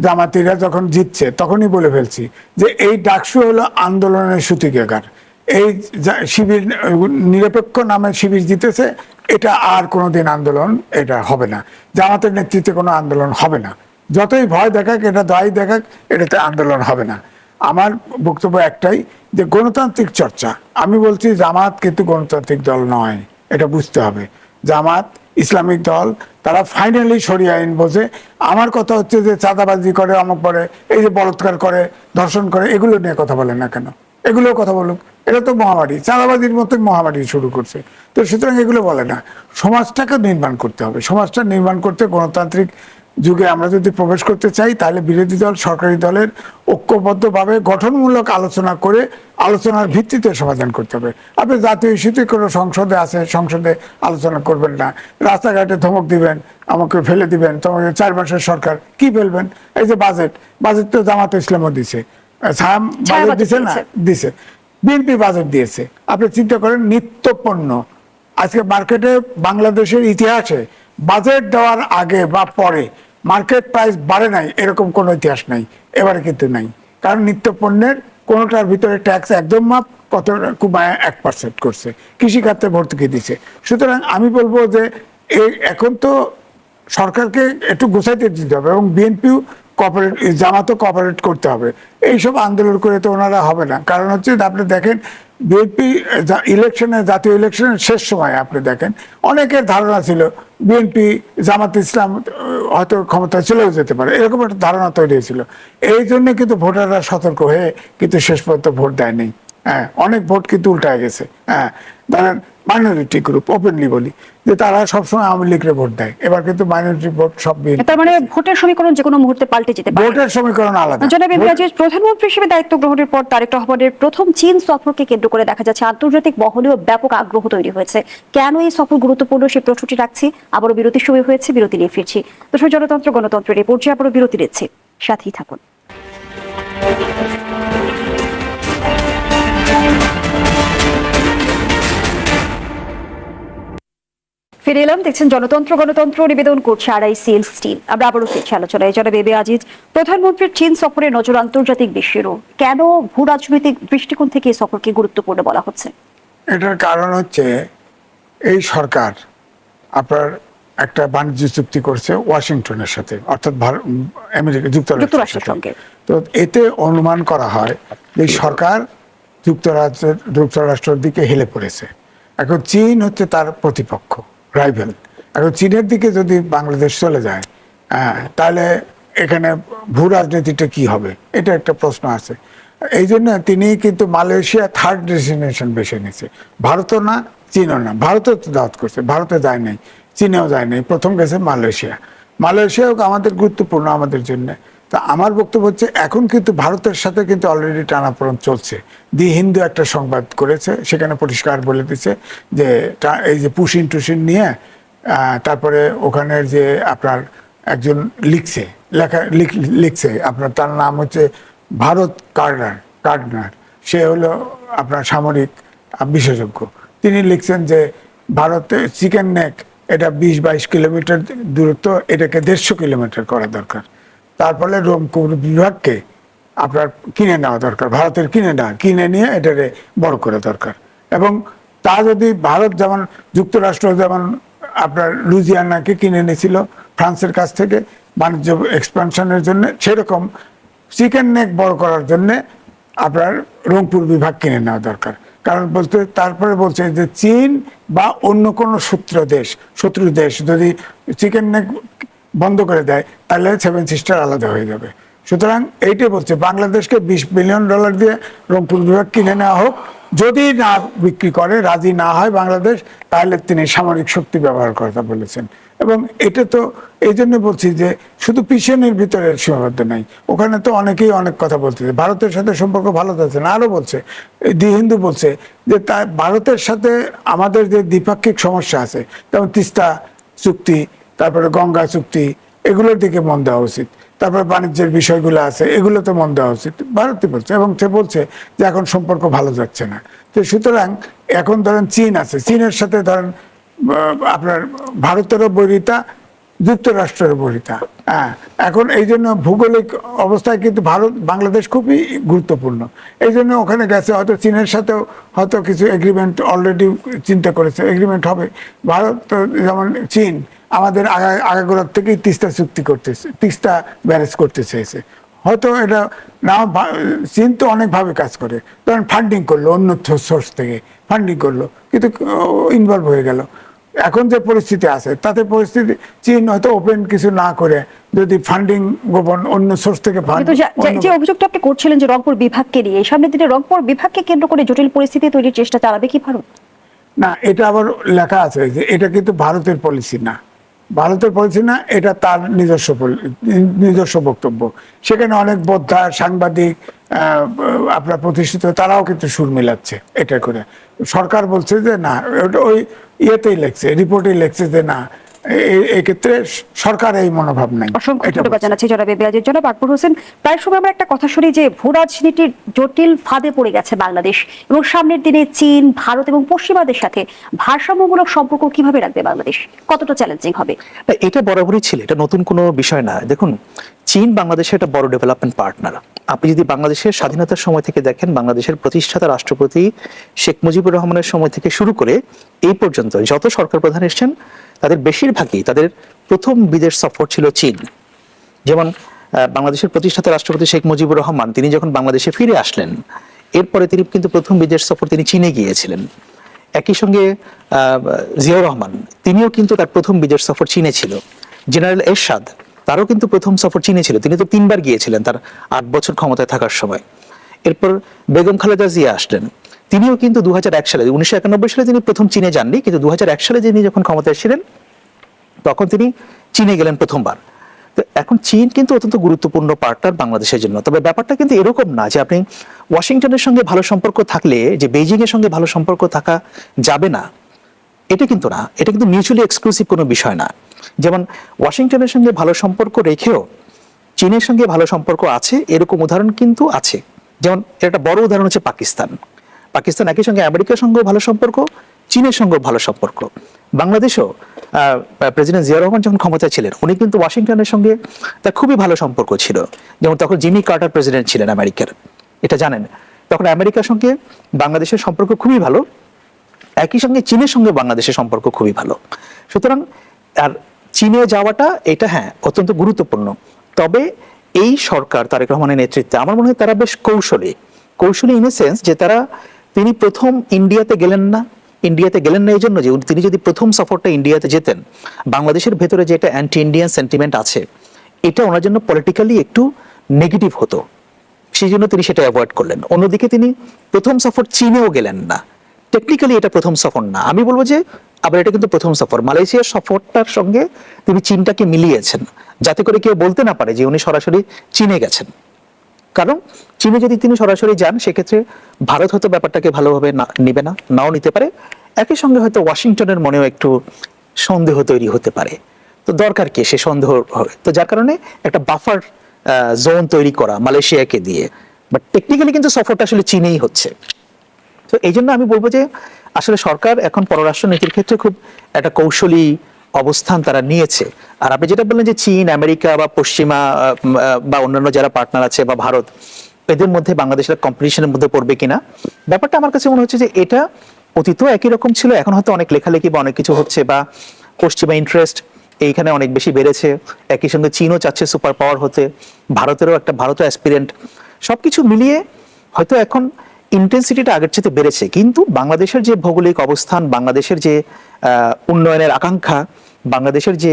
জামাতিরা যখন জিতছে, তখনই বলে ফেলছি যে এই ডাকসু হলো আন্দোলনের সূতিকাগার। এই শিবির নিরপেক্ষ নামে শিবির জিতেছে, এটা আর কোনোদিন আন্দোলন এটা হবে না। জামাতের নেতৃত্বে কোনো আন্দোলন হবে না, যতই ভয় দেখাক, এটা দায় দেখাক, এটাতে আন্দোলন হবে না। আমার বক্তব্য একটাই, যে গণতান্ত্রিক চর্চা, আমি বলছি জামাত কিন্তু গণতান্ত্রিক দল নয়, এটা বুঝতে হবে। জামাত ইসলামিক দল, তারা ফাইনালি শরিয়া আইন বোঝে। আমার কথা হচ্ছে যে চাঁদাবাজি করে, অমুক করে, এই যে বলৎকার করে, ধর্ষণ করে, এগুলো নিয়ে কথা বলে না কেন? এগুলো কথা বলুক, এটা তো মহামারী, চাঁদাবাজির মতোই মহামারী শুরু করছে। তো সুতরাং এগুলো বলে না। সমাজটাকে নির্মাণ করতে হবে, সমাজটা নির্মাণ করতে গণতান্ত্রিক যুগে আমরা যদি প্রবেশ করতে চাই, তাহলে বিরোধী দল সরকারি দলের ঐক্যবদ্ধভাবে গঠনমূলক আলোচনা করে আলোচনার ভিত্তিতে সমাধান করতে হবে। আপনি জাতীয় ইস্যুতে কোনো সংসদে আছে, সংসদে আলোচনা করবেন না, রাস্তাঘাটে ধমক দিবেন, আমাকে ফেলে দিবেন, তোমাকে 4 মাসের সরকার, কি ফেলবেন? এই যে বাজেট তো জামাত ইসলামও দিছে, বাজেট দিছে না, দিছে। বিএনপি বাজেট দিয়েছে। আপনি চিন্তা করেন, নিত্য পণ্য আজকে মার্কেটে বাংলাদেশের ইতিহাসে বাজেট দেওয়ার আগে বা পরে মার্কেট প্রাইস বাড়ে নাই এরকম কোনো ইতিহাস নাই, এবারে কিন্তু নাই। কারণ নিত্য পণ্যের কোনোটার ভিতরে ট্যাক্স একদম মাপ, কত কমায় 1% করছে, কৃষিখাতে ভর্তুকি দিছে। সুতরাং আমি বলবো যে এখন তো সরকারকে একটু গোছাইতে দিতে হবে, এবং বিএনপিও কপারেট, জামাতও কপারেট করতে হবে। এইসব আন্দোলন করে তো ওনারা হবে না। কারণ হচ্ছে আপনি দেখেন বিএনপি ইলেকশনে, জাতীয় ইলেকশনের শেষ সময় আপনি দেখেন অনেকের ধারণা ছিল বিএনপি জামাত ইসলাম হয়তো ক্ষমতায় চলেও যেতে পারে, এরকম একটা ধারণা তৈরি হয়েছিল। এই জন্য কিন্তু ভোটাররা সতর্ক হয়ে কিন্তু শেষ পর্যন্ত ভোট দেয়নি। হ্যাঁ, অনেক ভোট কিন্তু উল্টায় গেছে। হ্যাঁ, ধরেন মাইনরিটি গ্রুপ, ওপেনলি বলি যে তারা সবসময় আওয়ামী লীগের ভোট দেয়, এবার কিন্তু মাইনরিটি ভোট সব তার মানে ভোটের সমীকরণ যে কোনো মুহূর্তে পাল্টে যেতে পারে। ভোটের সমীকরণ আলাদা। জনাব এম আজিজ, প্রধানমন্ত্রী হিসেবে দায়িত্ব গ্রহণের পর তারেক রহমানের প্রথম চীন সফরকে কেন্দ্র করে দেখা যাচ্ছে আন্তর্জাতিক মহলেও ব্যাপক আগ্রহ তৈরি হয়েছে। কেন এই সফর গুরুত্বপূর্ণ সেই প্রশ্নটি রাখছি। আবারও বিরতির সময় হয়েছে, বিরতি নিয়ে ফিরছি। দর্শক, জনতন্ত্র গণতন্ত্রের এই পর্যায়ে আবারও বিরতি নিচ্ছি, সাথেই থাকুন। ফিরে এলাম, দেখছেন জনতন্ত্র গণতন্ত্র, নিবেদন করছে RICL স্টিল। আমরা আবারও ফিরছি আলোচনায়। জনাব এম আজিজ, প্রধানমন্ত্রীর চীন সফরে নজর আন্তর্জাতিক বিশ্বেরও, কেন ভূ রাজনৈতিক দৃষ্টিকোণ থেকে এই সফরকে গুরুত্বপূর্ণ বলা হচ্ছে? এটার কারণ হচ্ছে এই সরকার আপনার একটা বাণিজ্য চুক্তি করছে ওয়াশিংটনের সাথে, অর্থাৎ আমেরিকা যুক্তরাষ্ট্রের সঙ্গে। তো এতে অনুমান করা হয় যে সরকার যুক্তরাষ্ট্রের দিকে হেলে পড়েছে। এখন চীন হচ্ছে তার প্রতিপক্ষ, রাইভেল। এখন চীনের দিকে যদি বাংলাদেশ চলে যায়, তাহলে এখানে ভূ রাজনীতিটা কি হবে, এটা একটা প্রশ্ন আছে। এই জন্য তিনি কিন্তু মালয়েশিয়া থার্ড ডেস্টিনেশন বেছে নিয়েছে। ভারতও না, চীনও না। ভারতও তো দাওয়াত করছে, ভারতে যায় নাই, চীনেও যায় নাই, প্রথম গেছে মালয়েশিয়া। মালয়েশিয়াও আমাদের গুরুত্বপূর্ণ আমাদের জন্য। তা আমার বক্তব্য হচ্ছে এখন কিন্তু ভারতের সাথে কিন্তু অলরেডি টানাপোড়েন চলছে। দি হিন্দু একটা সংবাদ করেছে, সেখানে পরিষ্কার বলে দিচ্ছে যে এই যে পুশিন টুসিন নিয়ে, তারপরে ওখানের যে আপনার একজন লিখছে আপনার, তার নাম হচ্ছে ভারত কার্ডনার, সে হলো আপনার সামরিক বিশেষজ্ঞ। তিনি লিখছেন যে ভারতে চিকেন নেক এটা 20-22 কিলোমিটার দূরত্ব, এটাকে 150 কিলোমিটার করা দরকার। তারপরে রংপুর বিভাগকে আপনার কিনে নেওয়া দরকার, ভারতের কিনে নিয়ে এটাকে বড় করা দরকার। এবং তা যদি ভারত যেমন যুক্তরাষ্ট্র যেমন আপনার লুজিয়ানাকে কিনে নিয়েছিল ফ্রান্সের কাছ থেকে বাণিজ্য এক্সপানশনের জন্য, সেরকম চিকেন নেক বড় করার জন্য আপনার রংপুর বিভাগ কিনে নেওয়া দরকার। কারণ তারপরে বলছে যে চীন বা অন্য কোনো শত্রু দেশ যদি চিকেন নেক বন্ধ করে দেয়, তাহলে 7 সিস্টার আলাদা হয়ে যাবে। সুতরাং এইটাই বলছে, বাংলাদেশকে $20 বিলিয়ন দিয়ে রংপুর বিভাগ কিনে নেওয়া হোক। যদি না বিক্রি করে, রাজি না হয় বাংলাদেশ, তাহলে তিনি সামরিক শক্তি ব্যবহার কথা বলেছেন। এবং এটা তো এই জন্য বলছি যে শুধু পিছনের ভিতরে সীমাবদ্ধ নাই, ওখানে তো অনেকেই অনেক কথা বলতেছে। ভারতের সাথে সম্পর্ক ভালো যাচ্ছে না, আরো বলছে, দি হিন্দু বলছে যে ভারতের সাথে আমাদের যে দ্বিপাক্ষিক সমস্যা আছে, যেমন তিস্তা চুক্তি, তারপরে গঙ্গা চুক্তি, এগুলোর দিকে মন দেওয়া উচিত। তারপরে বাণিজ্যের বিষয়গুলো আছে, এগুলো তো মন দেওয়া উচিত, ভারতই বলছে। এবং সে বলছে যে এখন সম্পর্ক ভালো যাচ্ছে না। তো সুতরাং এখন ধরেন চীন আছে, চীনের সাথে ধরেন আপনার ভারতেরও বৈরিতা, যুক্তরাষ্ট্রের বৈরিতা। হ্যাঁ, এখন এই জন্য ভৌগোলিক অবস্থায় কিন্তু বাংলাদেশ খুবই গুরুত্বপূর্ণ। এই জন্য ওখানে গেছে, হয়তো চীনের সাথেও হয়তো কিছু এগ্রিমেন্ট অলরেডি চিন্তা করেছে, এগ্রিমেন্ট হবে। ভারত যেমন চীন আমাদের আগাগোড়ার থেকেই তিস্তা চুক্তি করতেছে, তিস্তা ব্যারেজ করতে চেয়েছে। হয়তো এটা না, চীন তো অনেকভাবে কাজ করে, ধরেন ফান্ডিং করলো, অন্য সোর্স থেকে ফান্ডিং করলো, কিন্তু ইনভলভ হয়ে গেল। এখন যে পরিস্থিতি আছে তাতে পরিস্থিতি চীন হয়তো ওপেন কিছু না করে যদি ফান্ডিং গোপন অন্য সোর্স থেকে যে অভিযোগটা আপনি করছিলেন যে রংপুর বিভাগকে নিয়ে, সামনের দিনে রংপুর বিভাগকে কেন্দ্র করে জটিল পরিস্থিতি তৈরির চেষ্টা চালাবে কি ভারত? না, এটা আবার লেখা আছে যে এটা কিন্তু ভারতের পলিসি না, ভারতের পলিসি না, এটা তার নিজস্ব বক্তব্য। সেখানে অনেক বোদ্ধা, সাংবাদিক, আপনার প্রতিষ্ঠিত, তারাও কিন্তু সুর মিলাচ্ছে এটা করে। সরকার বলছে যে না, ওই ইয়েতেই লেখছে, রিপোর্টেই লেখছে যে না, এই ক্ষেত্রে সরকার এই মনোভাব নাই। অসংখ্য ধন্যবাদ জানাচ্ছি জনাব এ বি আজিজ। জনাব আকবর হোসেন, প্রায় সময় আমরা একটা কথা শুনি যে ভূ রাজনীতির জটিল ফাঁদে পড়ে গেছে বাংলাদেশ, এবং সামনের দিনে চীন, ভারত এবং পশ্চিমাদের সাথে ভারসাম্যমূলক সম্পর্ক কিভাবে রাখবে বাংলাদেশ, কতটা চ্যালেঞ্জিং হবে? এটা বরাবরই ছিল, এটা নতুন কোনো বিষয় না। দেখুন, চীন বাংলাদেশের একটা বড় ডেভেলপমেন্ট পার্টনার। আপনি যদি বাংলাদেশের স্বাধীনতার সময় থেকে দেখেন, বাংলাদেশের প্রতিষ্ঠাতা রাষ্ট্রপতি শেখ মুজিবুর রহমানের সময় থেকে শুরু করে এই পর্যন্ত যত সরকার প্রধান এসেছেন, তাদের বেশিরভাগই তাদের প্রথম বিদেশ সফর ছিল চীন। যেমন বাংলাদেশের প্রতিষ্ঠাতা রাষ্ট্রপতি শেখ মুজিবুর রহমান, তিনি যখন বাংলাদেশে ফিরে আসলেন, এরপরে তিনি কিন্তু প্রথম বিদেশ সফর তিনি চীনে গিয়েছিলেন। একই সঙ্গে জিয়াউর রহমান, তিনিও কিন্তু তার প্রথম বিদেশ সফর চীনে ছিল। জেনারেল এরশাদ, তারও কিন্তু প্রথম সফর চীনে ছিল, তিনি তো 3বার গিয়েছিলেন তার 8 বছর ক্ষমতায় থাকার সময়। এরপর বেগম খালেদা জিয়া আসলেন, তিনিও কিন্তু 2001 সালে, 1991 সালে তিনি প্রথম চীনে যাননি, কিন্তু 2001 সালে তিনি যখন ক্ষমতায় ছিলেন তখন তিনি চীনে গেলেন প্রথমবার। তো এখন চীন কিন্তু অত্যন্ত গুরুত্বপূর্ণ পার্টনার বাংলাদেশের জন্য। তবে ব্যাপারটা কিন্তু এরকম না যে আপনি ওয়াশিংটনের সঙ্গে ভালো সম্পর্ক থাকলে যে বেইজিং এর সঙ্গে ভালো সম্পর্ক থাকা যাবে না, এটা কিন্তু না। এটা কিন্তু মিউচুয়ালি এক্সক্লুসিভ কোনো বিষয় না। যেমন ওয়াশিংটনের সঙ্গে ভালো সম্পর্ক রেখেও চীনের সঙ্গে ভালো সম্পর্ক আছে, এরকম উদাহরণ কিন্তু আছে। যেমন এর একটা বড় উদাহরণ হচ্ছে পাকিস্তান। একই সঙ্গে আমেরিকার সঙ্গেও ভালো সম্পর্ক, চীনের সঙ্গেও ভালো সম্পর্ক। বাংলাদেশও প্রেসিডেন্ট জিয়াউর রহমান যখন ক্ষমতায় ছিলেন, উনি কিন্তু ওয়াশিংটনের সঙ্গে তার খুবই ভালো সম্পর্ক ছিল। যেমন তখন জিমি কার্টার প্রেসিডেন্ট ছিলেন আমেরিকার, এটা জানেন। তখন আমেরিকার সঙ্গে বাংলাদেশের সম্পর্ক খুবই ভালো, একই সঙ্গে চীনের সঙ্গে বাংলাদেশের সম্পর্ক খুবই ভালো। সুতরাং আর চীনে যাওয়াটা এটা অত্যন্ত গুরুত্বপূর্ণ। তবে এই সরকার তারেক রহমানের নেতৃত্বে আমার মনে হয় তারা বেশ কৌশলী ইন এ সেন্স যে তিনি প্রথম ইন্ডিয়াতে গেলেন না এই জন্য যে তিনি যদি প্রথম সফরটা ইন্ডিয়াতে যেতেন, বাংলাদেশের ভেতরে যে একটা অ্যান্টি ইন্ডিয়ান সেন্টিমেন্ট আছে, এটা ওনার জন্য পলিটিক্যালি একটু নেগেটিভ হতো, সেই জন্য তিনি সেটা অ্যাভয়েড করলেন। অন্যদিকে তিনি প্রথম সফর চীনেও গেলেন না। টেকনিক্যালি এটা প্রথম সফর না, আমি বলবো যে আবার এটা কিন্তু প্রথম সফর। মালয়েশিয়ার সফরটার সঙ্গে তিনি চীনটাকে মিলিয়েছেন, যাতে করে কেউ বলতে না পারে যে উনি সরাসরি চীনে গেছেন। কারণ চীনে যদি তিনি সরাসরি যান, সেক্ষেত্রে ভারত হয়তো ব্যাপারটাকে ভালোভাবে নেবে না, নাও নিতে পারে। একই সঙ্গে হয়তো ওয়াশিংটনের মনেও একটু সন্দেহ তৈরি হতে পারে। তো দরকার কি সে সন্দেহ হবে? তো যার কারণে একটা বাফার জোন তৈরি করা মালয়েশিয়াকে দিয়ে, বাট টেকনিক্যালি কিন্তু সফরটা আসলে চীনেই হচ্ছে। তো এই জন্য আমি বলবো যে আসলে সরকার এখন পররাষ্ট্র নীতির ক্ষেত্রে খুব একটা কৌশলী অবস্থান তারা নিয়েছে। আর আপনি যেটা বললেন যে চীন, আমেরিকা বা পশ্চিমা বা অন্যান্য যারা পার্টনার আছে বা ভারত, এদের মধ্যে বাংলাদেশের কম্পিটিশনের মধ্যে পড়বে কিনা, ব্যাপারটা আমার কাছে মনে হচ্ছে যে এটা অতীতেও একই রকম ছিল, এখন হয়তো অনেক লেখালেখি বা অনেক কিছু হচ্ছে, বা পশ্চিমা ইন্টারেস্ট এইখানে অনেক বেশি বেড়েছে। একই সঙ্গে চীনও চাচ্ছে সুপার পাওয়ার হতে, ভারতেরও অ্যাসপিরেন্ট, সবকিছু মিলিয়ে হয়তো এখন ইন্টেন্সিটিটা আগের চেয়ে বেড়েছে। কিন্তু বাংলাদেশের যে ভৌগোলিক অবস্থান, বাংলাদেশের যে উন্নয়নের আকাঙ্ক্ষা, বাংলাদেশের যে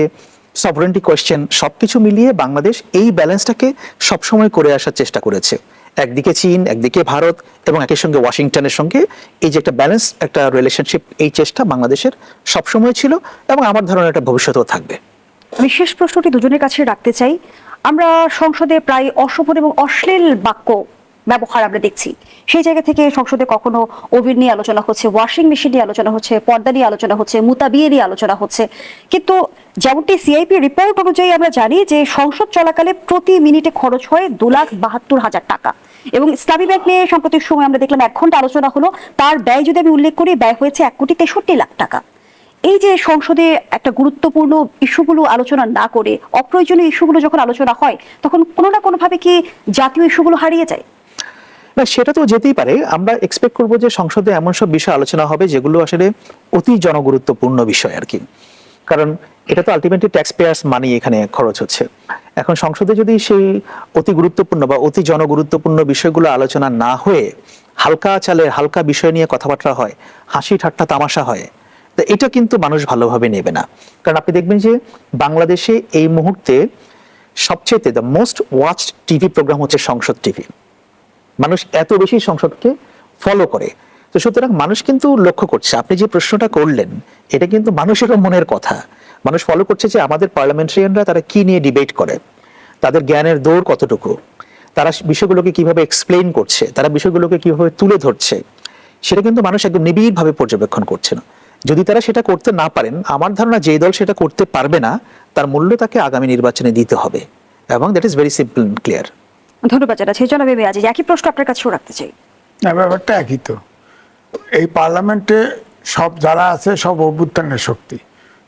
সভরেন্টি কোয়েশ্চেন, সবকিছু মিলিয়ে বাংলাদেশ এই ব্যালেন্সটাকে সবসময় করে আসার চেষ্টা করেছে। একদিকে চীন, একদিকে ভারত, এবং একই সঙ্গে ওয়াশিংটনের সঙ্গে এই যে একটা ব্যালেন্স, একটা রিলেশনশিপ, এই চেষ্টা বাংলাদেশের সবসময় ছিল এবং আমার ধারণা এটা ভবিষ্যতেও থাকবে। আমি শেষ প্রশ্নটি দুজনের কাছে রাখতে চাই। আমরা সংসদে প্রায় অশোভন এবং অশ্লীল বাক্য ব্যবহার আমরা দেখছি। সেই জায়গা থেকে সংসদে কখনো ওভেন নিয়ে আলোচনা হচ্ছে, ওয়াশিং মেশিন নিয়ে আলোচনা হচ্ছে, পর্দা নিয়ে আলোচনা হচ্ছে, মুতাবিয়ে নিয়ে আলোচনা হচ্ছে। কিন্তু যেমনটি সিআইপি রিপোর্ট অনুযায়ী আমরা জানি যে সংসদ চলাকালে প্রতি মিনিটে খরচ হয় 2,72,000 টাকা। এবং ইসলামী ব্যাংক নিয়ে সাম্প্রতিক সময় আমরা দেখলাম 1 ঘন্টা আলোচনা হলো, তার ব্যয় যদি আমি উল্লেখ করি, ব্যয় হয়েছে 1,63,00,000 টাকা। এই যে সংসদে একটা গুরুত্বপূর্ণ ইস্যুগুলো আলোচনা না করে অপ্রয়োজনীয় ইস্যুগুলো যখন আলোচনা হয়, তখন কোনো না কোনোভাবে কি জাতীয় ইস্যুগুলো হারিয়ে যায়? না, সেটা তো যেতেই পারে। আমরা এক্সপেক্ট করবো যে সংসদে এমন সব বিষয় আলোচনা হবে যেগুলো আসলে অতি জনগুরুত্বপূর্ণ বিষয় আর কি। কারণ এটা তো আলটিমেটলি ট্যাক্স পেয়ার্স মানি এখানে খরচ হচ্ছে। এখন সংসদে যদি সেই অতি গুরুত্বপূর্ণ বা অতি জনগুরুত্বপূর্ণ বিষয়গুলো আলোচনা না হয়ে হালকা চালের হালকা বিষয় নিয়ে কথাবার্তা হয়, হাসি ঠাট্টা তামাশা হয়, তো এটা কিন্তু মানুষ ভালোভাবে নেবে না। কারণ আপনি দেখবেন যে বাংলাদেশে এই মুহূর্তে সবচেয়ে the most watched TV programme হচ্ছে সংসদ টিভি। মানুষ এত বেশি সংসদকে ফলো করে। তো সুতরাং মানুষ কিন্তু লক্ষ্য করছে, আপনি যে প্রশ্নটা করলেন এটা কিন্তু মানুষেরও মনের কথা। মানুষ ফলো করছে যে আমাদের পার্লামেন্টারিয়ানরা তারা কি নিয়ে ডিবেট করে, তাদের জ্ঞানের দৌড় কতটুকু, তারা বিষয়গুলোকে কিভাবে এক্সপ্লেইন করছে, তারা বিষয়গুলোকে কিভাবে তুলে ধরছে, সেটা কিন্তু মানুষ একদম নিবিড়ভাবে পর্যবেক্ষণ করছে না। যদি তারা সেটা করতে না পারেন, আমার ধারণা যে দল সেটা করতে পারবে না তার মূল্য তাকে আগামী নির্বাচনে দিতে হবে, এবং that is very simple and clear. ধন্যবাদ জানাচ্ছি। জনাব এম এ আজিজ, একই প্রশ্ন আপনার কাছেও রাখতে চাই। না, ব্যাপারটা একই তো। এই পার্লামেন্টে সব যারা আছে সব অভ্যুত্থানের শক্তি,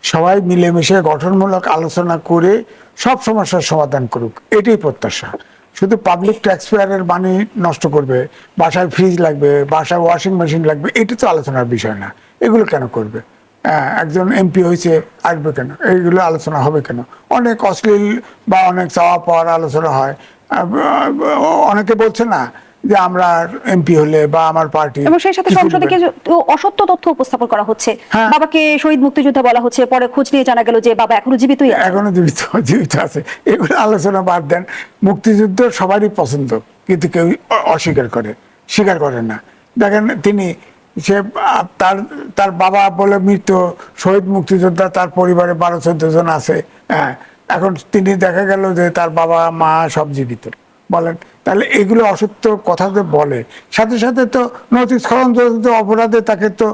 সবাই মিলেমিশে গঠনমূলক আলোচনা করে সব সমস্যার সমাধান করুক, এটাই প্রত্যাশা। শুধু পাবলিক ট্যাক্সপেয়ারের মানি নষ্ট করবে, বাসায় ফ্রিজ লাগবে, বাসায় ওয়াশিং মেশিন লাগবে, এটা তো আলোচনার বিষয় না। এগুলো কেন করবে? একজন এমপি হয়েছে, আসবে কেন? এইগুলো আলোচনা হবে কেন? অনেক অশ্লীল বা অনেক চাওয়া পাওয়ার আলোচনা হয়। অনেকে বলছে না যে আমরা এমপি হলে বা আমার পার্টি, এবং সেই সাথে সংসদে অসত্য তথ্য উপস্থাপন করা হচ্ছে। হ্যাঁ। বাবাকে শহীদ মুক্তিযোদ্ধা বলা হচ্ছে, পরে খোঁজ নিয়ে জানা গেল যে বাবা এখনো জীবিতই আছে। এখনো জীবিত আছে। এগুলো আলোচনা বাদ দেন। মুক্তিযুদ্ধ সবারই পছন্দ, কিন্তু কেউ স্বীকার করে না। দেখেন তিনি তার বাবা বলে মৃত্যু, শহীদ মুক্তিযোদ্ধা তার পরিবারে 12-14 জন আছে। হ্যাঁ, এখন তিনি দেখা গেল যে তার বাবা মা সব জীবিত। বলেন, তাহলে এগুলো অসত্য কথা যে বলে, সাথে সাথে তো নথি স্খলনজনিত অপরাধে তাকে তো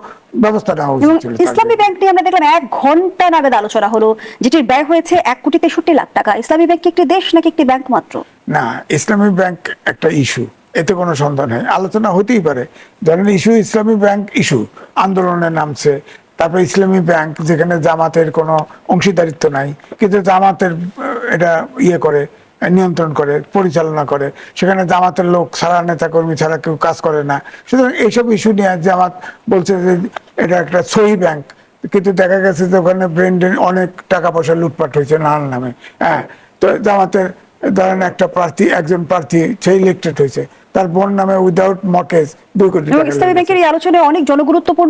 ব্যবস্থা নেওয়া এবং উচিত ছিল। ইসলামী ব্যাংক নিয়ে আমরা দেখলাম 1 ঘন্টা নাগাদ আলোচনা হলো, যেটির ব্যয় হয়েছে 1,63,00,000 টাকা। ইসলামী ব্যাংক কি একটি দেশ নাকি একটি ব্যাংক মাত্র? না, ইসলামী ব্যাংক একটা ইস্যু, এতে কোনো সন্দেহ নেই। আলোচনা হতেই পারে। ধরেন ইস্যু, ইসলামী ব্যাংক ইস্যু, আন্দোলনে নামছে। তারপর ইসলামী ব্যাংক যেখানে জামাতের কোনো অংশীদারিত্ব নাই, কিন্তু জামাতের এটা করে, নিয়ন্ত্রণ করে, পরিচালনা করে, সেখানে জামাতের লোক ছাড়া, নেতা কর্মী ছাড়া কেউ কাজ করে না। সুতরাং এইসব ইস্যু নিয়ে জামাত বলছে যে এটা একটা সহি ব্যাংক, কিন্তু দেখা গেছে যে ওখানে ব্রেন্ডের অনেক টাকা পয়সা লুটপাট হয়েছে নানান নামে। হ্যাঁ, তো জামাতের ধরেন একজন প্রার্থী সে ইলেক্টেড হয়েছে, তার বোন নামে উইদাউট মর্টগেজ 2 কোটি এবং টাকা ইসলামী লেগেছে। ব্যাংকের এই আলোচনায় অনেক জনগুরুত্বপূর্ণ